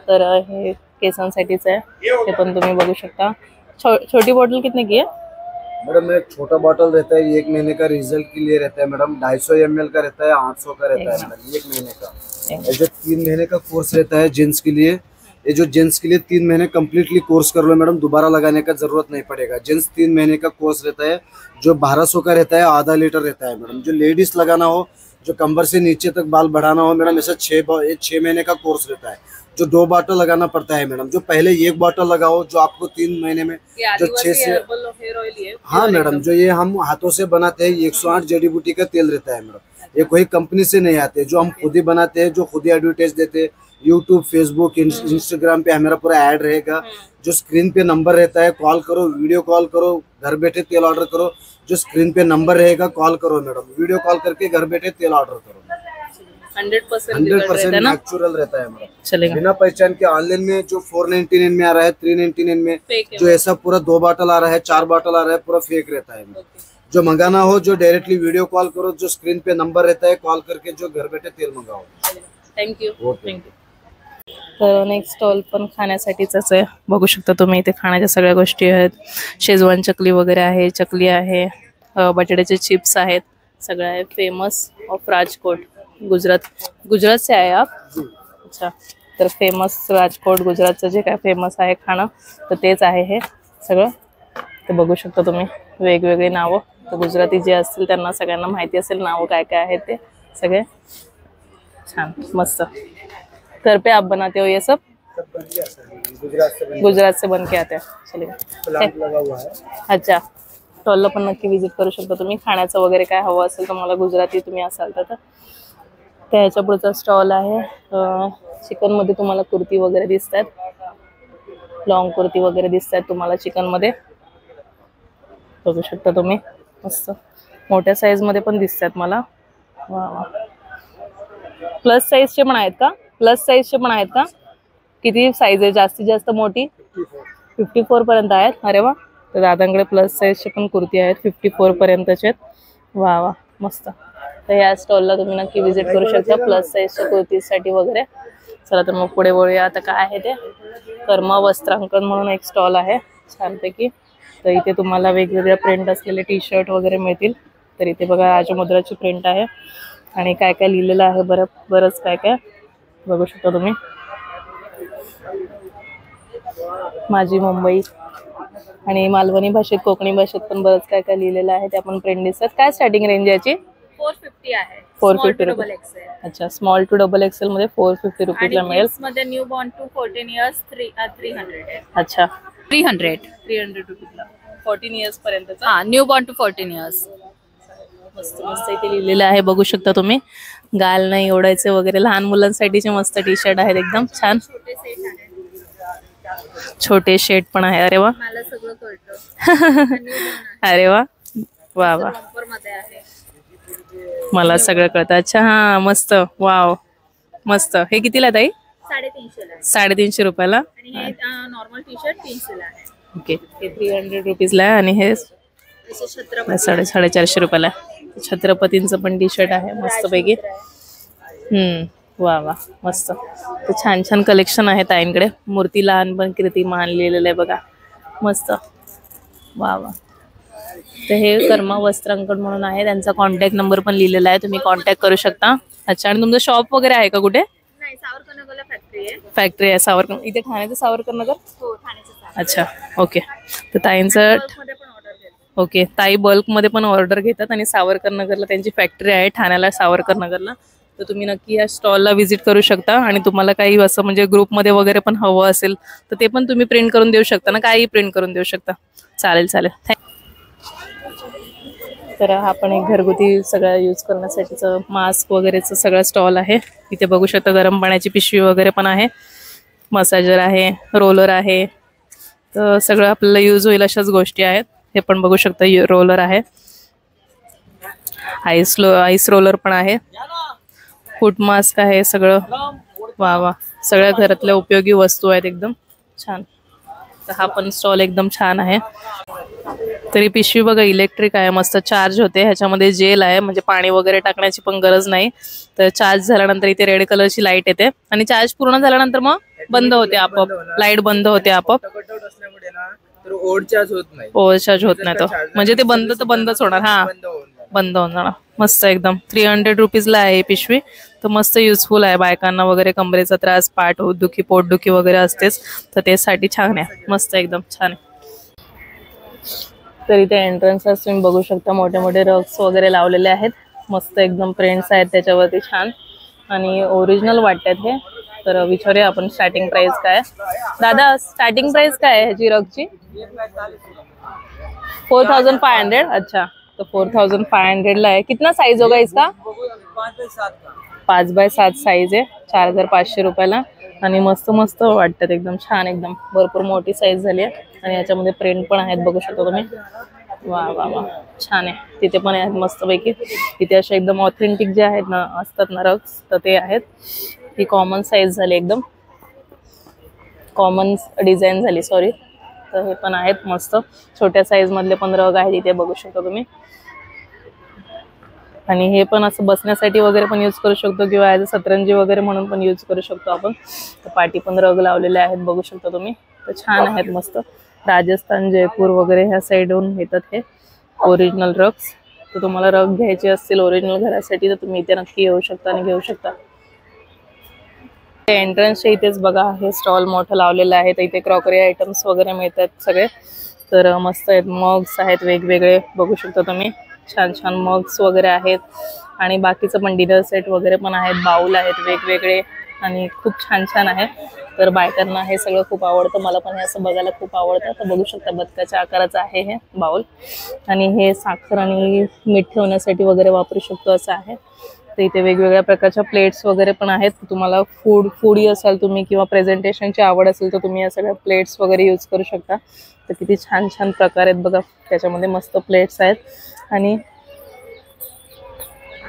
तर हे केसांसाठीच आहे ते पण तुम्ही बघू शकता छोटी बॉटल कितने की है मैडम एक छोटा बॉटल रहता है 1 महीने का रिजल्ट के लिए रहता है मैडम 250 ml का रहता है 800 का रहता है मैडम 1 महीने का ऐसे 3 महीने का कोर्स रहता है जेंट्स के लिए ये जो जेंट्स के लिए 3 महीने कम्प्लीटली कोर्स कर लो मैडम दोबारा लगाने का जरूरत नहीं पड़ेगा जेंट्स 3 महीने का कोर्स रहता है जो 1200 का रहता है आधा लीटर रहता है मैडम जो लेडीज लगाना हो जो कमर से नीचे तक बाल बढ़ाना हो मैडम ऐसा 6 महीने का कोर्स रहता है जो 2 बॉटल लगाना पड़ता है मैडम जो पहले 1 बॉटल लगाओ जो आपको 3 महीने में जो 6 से हाँ मैडम जो ये हम हाथों से बनाते हैं 108 जड़ी बूटी का तेल रहता है मैडम ये कोई कंपनी से नहीं आते जो हम खुद ही बनाते हैं जो खुद ही एडवर्टाइज देते हैं यूट्यूब फेसबुक इंस्टाग्राम पे हमारा पूरा ऐड रहेगा जो स्क्रीन पे नंबर रहता है कॉल करो वीडियो कॉल करो घर बैठे तेल ऑर्डर करो जो स्क्रीन पे नंबर रहेगा कॉल करो मैडम वीडियो कॉल करके घर बैठे तेल ऑर्डर करो 100% नेचुरल रहता है मैडम बिना पहचान के ऑनलाइन में जो 499 में आ रहा है 399 में जो ऐसा पूरा 2 बॉटल आ रहा है 4 बॉटल आ रहा है पूरा फेक रहता है जो मंगाना हो जो डायरेक्टली वीडियो कॉल करो जो स्क्रीन पे नंबर रहता है कॉल करके जो घर बैठे तेल मंगाओ थँक्यू तर नेक्स्ट स्टॉल पण खाण्यासाठीच आहे बघू शकता तुम्ही इथे खाण्याच्या सगळ्या गोष्टी आहेत शेजवान चकली वगैरे आहे चकली आहे बटाट्याचे चिप्स आहेत सगळं आहे फेमस ऑफ राजकोट गुजरात से आए आप अच्छा तर फेमस राजकोट गुजरातचं जे काय फेमस आहे खाणं तर तेच आहे हे सगळं ते बघू शकता तुम्ही वेगवेगळे नावं तर गुजराती जे असतील त्यांना सगळ्यांना माहिती असेल नावं काय काय आहेत ते सगळे छान मस्त. घर पे आप बनाते हो ये सब? गुजरात से बन के आते हैं. चलिए. अच्छा. स्टॉलला पण नक्की विजिट करू शकता तुम्ही. खाण्याचं वगैरे काय हवं असेल तर मला गुजराती तुम्ही असाल तर त्याच्या पुढचा स्टॉल आहे. चिकन मध्ये तुम्हाला कुर्ती वगैरे दिसतात. लॉंग कुर्ती वगैरे दिसतात तुम्हाला चिकन मध्ये. बघू शकता तुम्ही. मस्त मोठ्या साईज मध्ये पण दिसतात मला. वा. प्लस साईजचे पण आहेत का? प्लस साईजचे पण आहेत का? किती साईज आहे जास्तीत जास्त मोठी? 54 पर्यंत आहेत. अरे वा. तर दादांकडे प्लस साईजचे पण कुर्ती आहेत 54 पर्यंतचे. वा वा मस्त. तर या स्टॉलला तुम्ही नक्की विजिट करू शकता प्लस साईजच्या कुर्तीसाठी वगैरे. चला तर मग पुढे वळूया. आता काय आहे ते कर्मा वस्त्रांकन म्हणून एक स्टॉल आहे छानपैकी. तर इथे तुम्हाला वेगवेगळ्या प्रिंट असलेले टी शर्ट वगैरे मिळतील. तर इथे बघा राजमुद्राची प्रिंट आहे आणि काय काय लिहिलेलं आहे बरंच काय काय बघू शकता तुम्ही. माझी मुंबई आणि मालवणी भाषेत कोकणी भाषेत पण बरंच काय काय लिहिलेलं आहे. ते आपण प्रिंट दिसतात. काय स्टार्टिंग रेंज याची? 450 आहे. 450 डबल रुपये. एक्सेल. अच्छा. स्मॉल टू डबल एक्सेल मध्ये 450 रुपीजला मिळेल. मध्ये न्यू बॉर्न टू 14 इयर्स 300 आहे. अच्छा. 300 रुपीजला 14 इयर्स पर्यंतचा. हा न्यू बॉर्न टू 14 इयर्स. मस्त मस्त इथे लिहिलेलं आहे बघू शकता तुम्ही. गाल नाही ओढायचे वगैरे लहान मुलांसाठीचे मस्त टी शर्ट आहेत एकदम छान. छोटे शेट पण आहे. अरे वा. मला सगळं कळतं. अरे वा वा वा. मध्ये आहे. मला सगळं कळतं. अच्छा. हा मस्त. वाव मस्त. हे कितीला ताई? 350 ला. 350 रुपयाला. आणि हे नॉर्मल टी शर्ट 300 ला आहे. ओके. हे 300 रुपीजला आहे आणि हे असे छत्रपती 450 रुपयाला आहे. छत्रपतींचं पण टी शर्ट आहे मस्त पैकी. वा वा मस्त. तर छान छान कलेक्शन आहे ताईंकडे. मूर्ती लहान पण कीर्तिमान लिहिलेलं आहे बघा मस्त. वा वा. तर हे कर्मा वस्त्रांकन म्हणून आहे. त्यांचा कॉन्टॅक्ट नंबर पण लिहिलेला आहे. तुम्ही कॉन्टॅक्ट करू शकता. अच्छा. आणि तुमचं शॉप वगैरे आहे का कुठे? नाही सावरकर नगरला फॅक्टरी आहे. फॅक्टरी आहे सावरकर इथे ठाण्याचं सावरकर नगर. हो ठाण्याचं. अच्छा. ओके. तर ताईंचं मध्ये पण ऑर्डर घेतो. ओके. ताई बल्कमध्ये पण ऑर्डर घेतात आणि सावरकर नगरला त्यांची फॅक्टरी आहे ठाण्याला सावरकर नगरला. तर तुम्ही नक्की या स्टॉलला व्हिजिट करू शकता. आणि तुम्हाला काही असं म्हणजे ग्रुपमध्ये वगैरे पण हवं असेल तर ते पण तुम्ही प्रिंट करून देऊ शकता ना. काही प्रिंट करून देऊ शकता. चालेल चालेल. तर हा पण एक घरगुती सगळं यूज करण्यासाठीचं मास्क वगैरेचं सगळं स्टॉल आहे. इथे बघू शकता गरम पाण्याची पिशवी वगैरे पण आहे. मसाजर आहे. रोलर आहे. तर सगळं आपल्याला यूज होईल अशाच गोष्टी आहेत. हे पण बघू शकता रोलर आहे. आईस रोलर पण आहे. फूट मास्क आहे सगळं. वा वा. सगळ्या घरातल्या उपयोगी वस्तू आहेत एकदम छान. तर हा पण स्टॉल एकदम छान आहे. तरी पिशवी बघा इलेक्ट्रिक आहे मस्त. चार्ज होते. ह्याच्यामध्ये जेल आहे म्हणजे पाणी वगैरे टाकण्याची पण गरज नाही. तर चार्ज झाल्यानंतर इथे रेड कलरची लाईट येते आणि चार्ज पूर्ण झाल्यानंतर मग बंद होते आपोआप. लाईट बंद होते आपोआप. ओव्हर चार्ज होत नाही. ओव्हर चार्ज होत नाही तो म्हणजे ते बंद तर बंदच होणार. हा बंद होणार. मस्त एकदम. 300 रुपीजला आहे पिशवी. तर मस्त युजफुल आहे बायकांना वगैरे. कमरेचा त्रास पाठ दुखी पोटदुखी वगैरे असतेच तर त्यासाठी छान आहे. मस्त एकदम छान आहे. तर इथे एंट्रन्सला तुम्ही बघू शकता मोठे मोठे रग्स वगैरे लावलेले आहेत. मस्त एकदम प्रिंट्स आहेत त्याच्यावरती छान आणि ओरिजिनल वाटतात हे. तर विचारूया आपण स्टार्टिंग प्राइस काय. दादा स्टार्टिंग प्राइस काय आहे ह्याची रगची? 4500. अच्छा. तो 4500 ला है. कितना साइज होगा इसका? 5x7 साइज आहे. 4500 रुपयाला. आणि मस्त मस्त वाटतात एकदम छान एकदम. भरपूर मोठी साइज झाली आहे आणि याच्यामध्ये प्रिंट पण आहेत बघू शकता तुम्ही. वा वा वा छान आहे. तिथे पण आहेत मस्तपैकी. तिथे असे एकदम ऑथेंटिक जे आहेत ना असतात ना रग्स तर ते आहेत. ही कॉमन साइज झाली एकदम. कॉमन डिझाईन झाली सॉरी. तर हे पण आहेत मस्त. छोट्या साईज मधले पण रग आहेत इथे बघू शकता तुम्ही. आणि हे पण असं बसण्यासाठी वगैरे पण यूज करू शकतो किंवा ॲज अ सतरंजी वगैरे म्हणून पण यूज करू शकतो आपण. तर पाठी पण रग लावलेले आहेत बघू शकता तुम्ही. तर छान आहेत मस्त. राजस्थान जयपूर वगैरे ह्या साईडहून येतात हे ओरिजिनल रग्स. तर तुम्हाला रग घ्यायचे असतील ओरिजिनल घरासाठी तर तुम्ही इथे नक्की येऊ शकता आणि घेऊ शकता. एंट्रन्सच्या इथेच बघा हे स्टॉल मोठं लावलेलं आहे. तर इथे क्रॉकरी आयटम्स वगैरे मिळतात सगळे. तर मस्त आहेत. मग्स आहेत वेगवेगळे बघू शकता तुम्ही. छान छान मग्स वगैरे आहेत आणि बाकीचं पण डिनर सेट वगैरे पण आहेत, बाउल आहेत वेगवेगळे आणि खूप छान छान आहे. तर बायकांना हे सगळं खूप आवडतं, मला पण हे असं बघायला खूप आवडतं. तर बघू शकता बदकाच्या आकाराचं आहे हे बाउल आणि हे साखर आणि मीठ ठेवण्यासाठी वगैरे वापरू शकतो असं आहे. तर इथे वेगवेगळ्या प्रकारच्या प्लेट्स वगैरे पण आहेत. तुम्हाला फूडी असाल तुम्ही किंवा प्रेझेंटेशनची आवड असेल तर तुम्ही या सगळ्या प्लेट्स वगैरे यूज करू शकता. तर किती छान छान प्रकार आहेत बघा, त्याच्यामध्ये मस्त प्लेट्स आहेत आणि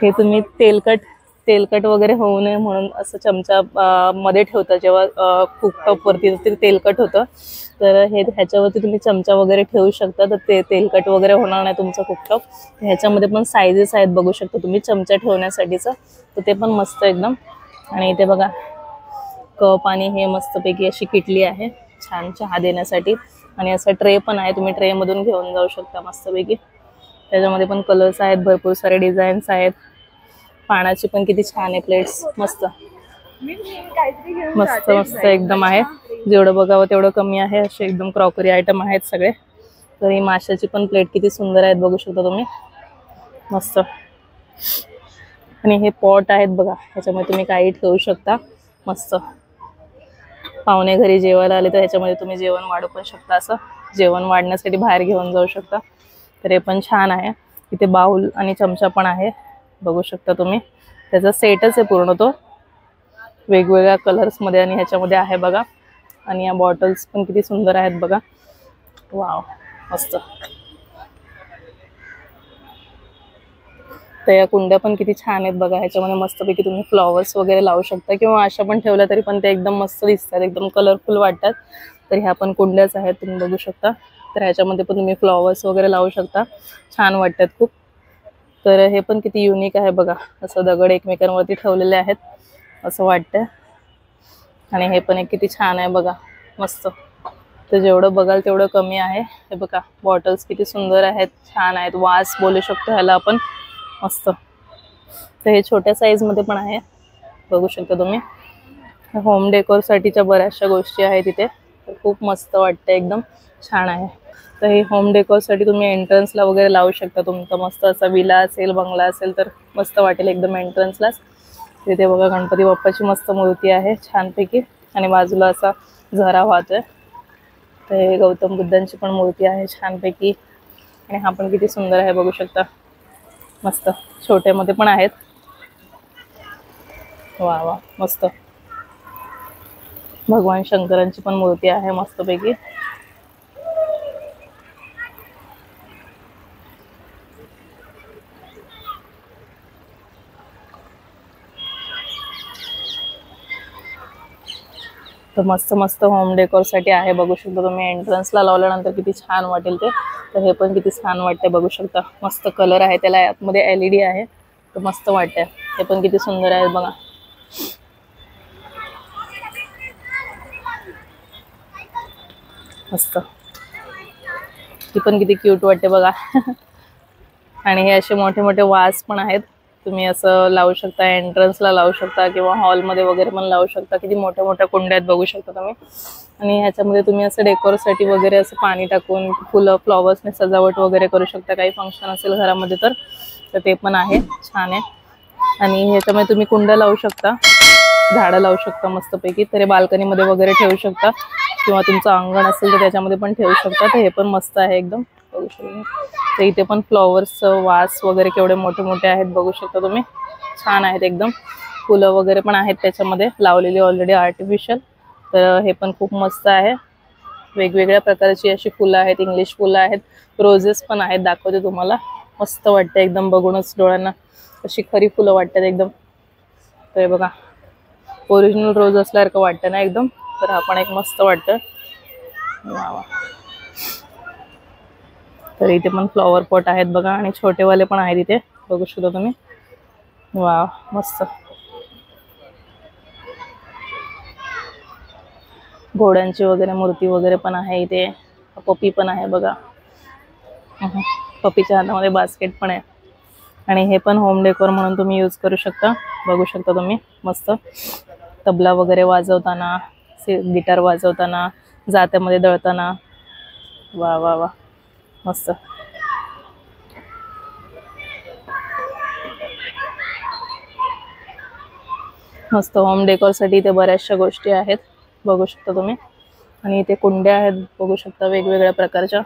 हे तुम्ही तेलकट वगैरे होऊ नये म्हणून असं चमचा मध्ये ठेवता जेव्हा कुकटॉप वरती ते तेलकट होतं, तर हे ह्याच्यावरती तुम्ही चमचा वगैरे ठेवू शकता तर ते तेलकट वगैरे होणार नाही तुमचं कुकटॉप. ह्याच्यामध्ये पण साईजेस आहेत बघू शकता तुम्ही चमचा ठेवण्यासाठीचं, तर ते पण मस्त एकदम. आणि इथे बघा कप आणि हे मस्तपैकी अशी किटली आहे छान चहा देण्यासाठी आणि असा ट्रे पण आहे, तुम्ही ट्रेमधून घेऊन जाऊ शकता मस्तपैकी. त्याच्यामध्ये पण कलर्स आहेत, भरपूर सारे डिझाईन्स आहेत. पाण्याची पण किती छान आहे प्लेट्स, मस्त मस्त मस्त एकदम आहे. जेवढं बघावं तेवढं कमी आहे, असे एकदम क्रॉकरी आयटम आहेत सगळे. तर ही माशाची पण प्लेट किती सुंदर आहेत बघू शकता तुम्ही, मस्त. आणि हे पॉट आहेत बघा, ह्याच्यामध्ये तुम्ही काही ठेवू शकता मस्त. पाहुणे घरी जेवायला आले तर ह्याच्यामध्ये तुम्ही जेवण वाढू पण शकता, असं जेवण वाढण्यासाठी बाहेर घेऊन जाऊ शकता. तर हे पण छान आहे. इथे बाउल आणि चमचा पण आहे बघू शकता तुम्ही, त्याचा सेटच आहे पूर्ण तो वेगवेगळ्या कलर्समध्ये आणि ह्याच्यामध्ये आहे बघा. आणि या बॉटल्स पण किती सुंदर आहेत बघा, वाव मस्त. तर या कुंड्या पण किती छान आहेत बघा, ह्याच्यामध्ये मस्तपैकी तुम्ही फ्लॉवर्स वगैरे लावू शकता किंवा अशा पण ठेवल्या तरी पण ते एकदम मस्त दिसतात, एकदम कलरफुल वाटतात. तर ह्या पण कुंड्याच आहेत तुम्ही बघू शकता. तर ह्याच्यामध्ये पण तुम्ही फ्लॉवर्स वगैरे लावू शकता, छान वाटतात खूप. तर हे पण किती युनिक आहे बघा, असं दगड एकमेकांवरती ठेवलेले आहेत असं वाटतं. आणि हे पण एक किती छान आहे बघा, मस्त. तर जेवढं बघाल तेवढं कमी आहे. हे बघा बॉटल्स किती सुंदर आहेत, छान आहेत, वास बोलू शकतो ह्याला आपण, मस्त. तर हे छोट्या साईजमध्ये पण आहे बघू शकता तुम्ही. होम डेकोरसाठीच्या बऱ्याचशा गोष्टी आहेत इथे, तर खूप मस्त वाटतं, एकदम छान आहे. तर हे होम डेकोरसाठी तुम्ही एंट्रन्सला वगैरे लावू शकता. तुमचा मस्त असा विला असेल, बंगला असेल तर मस्त वाटेल एकदम एंट्रन्सलाच. तिथे बघा गणपती बाप्पाची मस्त मूर्ती आहे छानपैकी आणि बाजूला असा झरा वाहतोय. तर हे गौतम बुद्धांची पण मूर्ती आहे छानपैकी आणि हा पण किती सुंदर आहे बघू शकता, मस्त. छोट्यामध्ये पण आहेत, वा वा मस्त. भगवान शंकरांची पण मूर्ती आहे मस्तपैकी. तर मस्त मस्त होम डेकोरसाठी आहे बघू शकता तुम्ही. एंट्रन्सला लावल्यानंतर किती छान वाटेल ते. तर हे पण किती छान वाटते बघू शकता, मस्त कलर आहे त्याला, आतमध्ये LED आहे, तर मस्त वाटते. हे पण किती सुंदर आहे बघा. मस्त, ती पण किती क्यूट वाटते बघा. आणि हे असे मोठे मोठे वास पण आहेत, तुम्ही असं लावू शकता, एंट्रन्सला लावू शकता किंवा हॉलमध्ये वगैरे पण लावू शकता. किती मोठ्या मोठ्या कुंड्यात बघू शकता तुम्ही. आणि ह्याच्यामध्ये तुम्ही असं डेकोरसाठी वगैरे असं पाणी टाकून फुलं फ्लॉवर्सने सजावट वगैरे करू शकता, काही फंक्शन असेल घरामध्ये तर ते पण आहे, छान आहे. आणि ह्याच्यामध्ये तुम्ही कुंड्या लावू शकता, झाडं लावू शकता मस्तपैकी. तर हे बाल्कनीमध्ये वगैरे ठेवू शकता किंवा तुमचं अंगण असेल तर त्याच्यामध्ये पण ठेवू शकता. तर हे पण मस्त आहे एकदम बघू शकता. तर इथे पण फ्लॉवर्सचं वास वगैरे केवढे मोठे मोठे आहेत बघू शकता तुम्ही, छान आहेत एकदम. फुलं वगैरे पण आहेत त्याच्यामध्ये लावलेली ऑलरेडी आर्टिफिशियल. तर हे पण खूप मस्त आहे, वेगवेगळ्या प्रकारची अशी फुलं आहेत, इंग्लिश फुलं आहेत, रोजेस पण आहेत, दाखवते तुम्हाला. मस्त वाटतं एकदम बघूनच डोळ्यांना, अशी खरी फुलं वाटतात एकदम. तर हे बघा ओरिजिनल रोज असल्यासारखं वाटतं ना एकदम. तर हा पण एक मस्त वाटतं, वा वा. तर इथे पण फ्लॉवर पॉट आहेत बघा आणि छोटेवाले पण आहेत इथे बघू शकता तुम्ही, वा मस्त. घोड्यांची वगैरे मूर्ती वगैरे पण आहे इथे. पपी पण आहे बघा, पपीच्या हातामध्ये बास्केट पण आहे. आणि हे पण होम डेकोर म्हणून तुम्ही यूज करू शकता बघू शकता तुम्ही, मस्त. तबला वगैरे वाजवताना, गिटार वाजवताना, जात्यामध्ये दळताना, वा वा वा मस्त. मस्त होम डेकोर साठी इथे बऱ्याचशा गोष्टी आहेत बघू शकता तुम्ही. आणि इथे कुंड्या आहेत बघू शकता वेगवेगळ्या प्रकारच्या.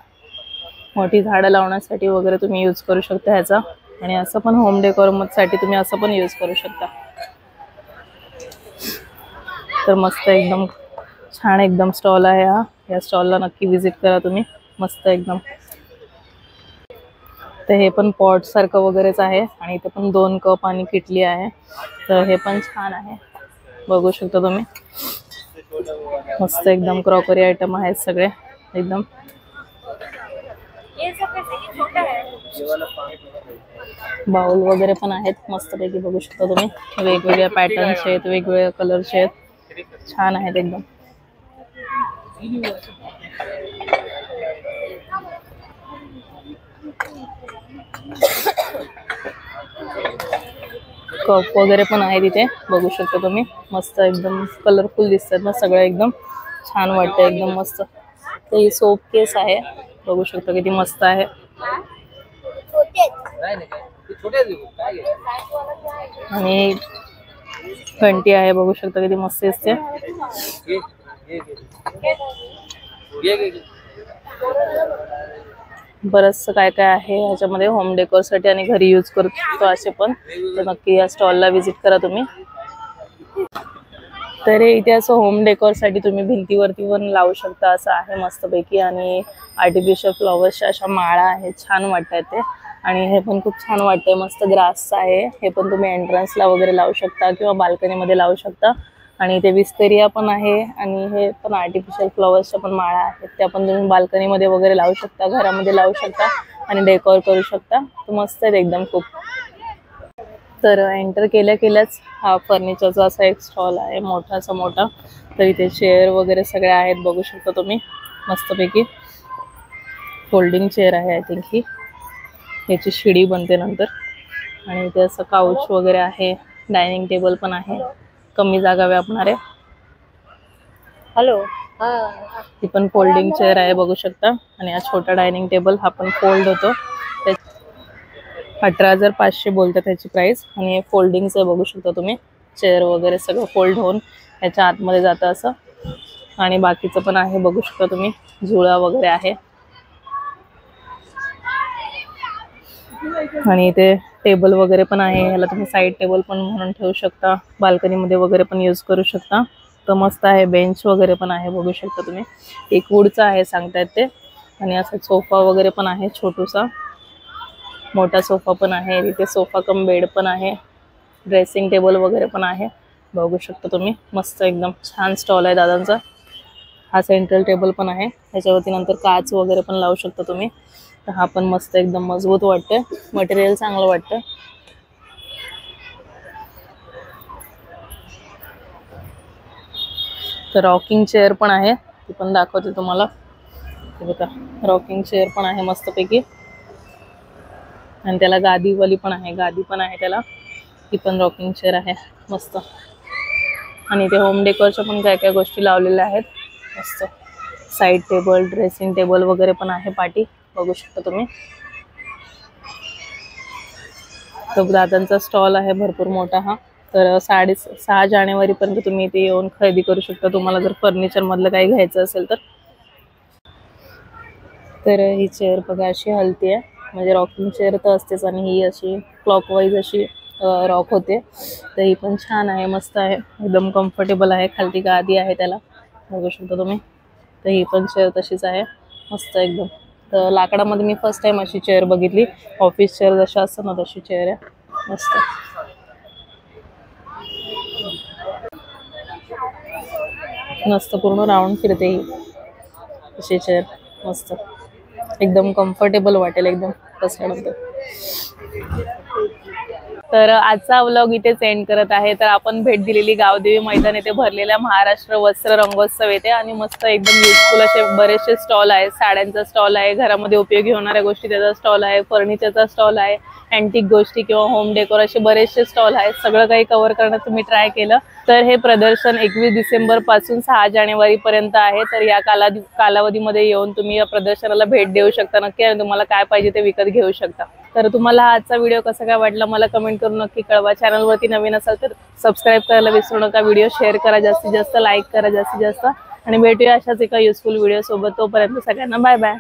मोठी झाडं लावण्यासाठी वगैरे तुम्ही यूज करू शकता ह्याचा. आणि असं पण होम डेकोर साठी तुम्ही असं पण यूज करू शकता. तर मस्त एकदम छान एकदम स्टॉल आहे हा. या स्टॉलला नक्की विजिट करा तुम्ही. मस्त एकदम. तर हे पण पॉट सारखं वगैरेच आहे आणि इथे पण 2 कप आणि किटली आहे. तर हे पण छान आहे बघू शकता तुम्ही. मस्त एकदम क्रॉकरी आयटम आहेत सगळे एकदम. बाउल वगैरे पण आहेत मस्तपैकी बघू शकता तुम्ही. वेगवेगळ्या पॅटर्नचे आहेत, वेगवेगळ्या कलरचे आहेत, छान आहेत एकदम. कप वगैरे पण आहे तिथे बघू शकता तुम्ही. मस्त एकदम कलरफुल दिसतात ना सगळं, एकदम छान वाटतं एकदम मस्त. तर ही सोप केस आहे बघू शकता किती मस्त आहे. आणि घंटी आहे बघू शकता किती मस्त दिसते. बरंचसं काय काय आहे ह्याच्यामध्ये होम डेकोर साठी आणि घरी यूज करतो असे पण. तर नक्की या स्टॉलला विजिट करा तुम्ही. तर इथे असं होम डेकोर साठी तुम्ही भिंतीवरती पण लावू शकता असं आहे मस्तपैकी. आणि आर्टिफिशियल फ्लॉवर्सच्या अशा माळा आहेत, छान वाटतात ते. आणि हे पण खूप छान वाटतंय, मस्त ग्रास आहे. हे पण तुम्ही एंट्रन्सला वगैरे लावू शकता किंवा बाल्कनीमध्ये लावू शकता. आणि इथे विस्तेरिया पण आहे आणि हे पण आर्टिफिशियल फ्लॉवर्सच्या पण माळा आहेत, त्या पण तुम्ही बाल्कनीमध्ये वगैरे लावू शकता, घरामध्ये लावू शकता आणि डेकोर करू शकता. तर मस्त आहे एकदम खूप. तर एंटर केल्याच हा फर्निचरचा असा एक स्टॉल आहे मोठासा मोठा. तर इथे चेअर वगैरे सगळे आहेत बघू शकता तुम्ही मस्तपैकी. फोल्डिंग चेअर आहे आय थिंक ही. याची शिडी बनते नंतर. आणि इथे असं काउच वगैरे आहे, डायनिंग टेबल पण आहे, कमी जागा व्यापणारे. हॅलो. ती पण फोल्डिंग चेअर आहे बघू शकता. आणि हा छोटा डायनिंग टेबल हा पण फोल्ड होतो. 18,500 बोलतात त्याची प्राइस. आणि हे फोल्डिंगचं बघू शकता तुम्ही. चेअर वगैरे सगळं फोल्ड होऊन ह्याच्या आतमध्ये जातं असं. आणि बाकीचं पण आहे बघू शकता तुम्ही, झुळा वगैरे आहे. आणि इथे टेबल वगैरे पण आहे, ह्याला तुम्ही साईड टेबल पण म्हणून ठेवू शकता, बाल्कनीमध्ये वगैरे पण यूज करू शकता. तर मस्त आहे. बेंच वगैरे पण आहे बघू शकता तुम्ही. एक वूडचा आहे सांगतायत ते. आणि असा सोफा वगैरे पण आहे छोटूसा, मोठा सोफा पण आहे. तिथे सोफा कम बेड पण आहे, ड्रेसिंग टेबल वगैरे पण आहे बघू शकता तुम्ही. मस्त एकदम छान स्टॉल आहे दादांचा. हा सेंट्रल टेबल पण आहे, त्याच्यावरती नंतर काच वगैरे पण लावू शकता तुम्ही. तर हा पण मस्त एकदम मजबूत वाटतंय, मटेरियल चांगलं वाटतं. तर रॉकिंग चेअर पण आहे, ती पण दाखवते तुम्हाला. बघा रॉकिंग चेअर पण आहे मस्तपैकी. आणि त्याला गादीवाली पण आहे, गादी पण आहे त्याला. ती पण रॉकिंग चेअर आहे मस्त. आणि ते होम डेकोरच्या पण काय काय गोष्टी लावलेल्या आहेत मस्त. साईड टेबल, ड्रेसिंग टेबल वगैरे पण आहे पाठी बघू शकता तुम्ही. तो दादांचा स्टॉल आहे भरपूर मोठा हा. तर 6 जानेवारीपर्यंत तुम्ही इथे येऊन खरेदी करू शकता, तुम्हाला जर फर्निचर मधलं काही घ्यायचं असेल तर. तर ही चेअर बघा अशी हलती आहे, म्हणजे रॉकिंग चेअर तर असतेच आणि ही अशी क्लॉकवाईज अशी रॉक होते. तर ही पण छान आहे, मस्त आहे, एकदम कम्फर्टेबल आहे. खालती गादी आहे त्याला बघू शकता तुम्ही. तर ही पण चेअर तशीच आहे मस्त एकदम. तर लाकडामध्ये मी फर्स्ट टाइम अशी चेअर बघितली. ऑफिस चेअर जशा असतात ना तशी चेअर आहे मस्त. मस्त पूर्ण राऊंड फिरते ही अशी चेअर मस्त, एकदम कम्फर्टेबल वाटेल एकदम बसल्यानंतर. तर आजचा व्लॉग इथेच एंड करत आहे. तर आपण भेट दिलेली गावदेवी मैदान येथे भरलेल्या महाराष्ट्र वस्त्र रंगोत्सव येते. आणि मस्त एकदम युजफुल असे बरेचसे स्टॉल आहेत. साड्यांचा स्टॉल आहे, घरामध्ये उपयोगी होणाऱ्या गोष्टी त्याचा स्टॉल आहे, फर्निचरचा स्टॉल आहे, अँटिक गोष्टी किंवा होम डेकोर असे बरेचसे स्टॉल आहेत. सगळं काही कव्हर करण्याचं मी ट्राय केलं. तर हे प्रदर्शन 21 डिसेंबर पासून 6 जानेवारी पर्यंत आहे. तर या कालावधीमध्ये येऊन तुम्ही या प्रदर्शनाला भेट देऊ शकता नक्की, आणि तुम्हाला काय पाहिजे ते विकत घेऊ शकता. तर तुम्हाला हा आजचा व्हिडिओ कसा काय वाटला मला कमेंट करून नक्की कळवा. चॅनलवरती नवीन असाल तर सबस्क्राईब करायला विसरू नका. व्हिडिओ शेअर करा जास्तीत जास्त, लाईक करा जास्तीत जास्त आणि भेटूया अशाच एका युजफुल व्हिडिओ सोबत. तोपर्यंत सगळ्यांना बाय बाय.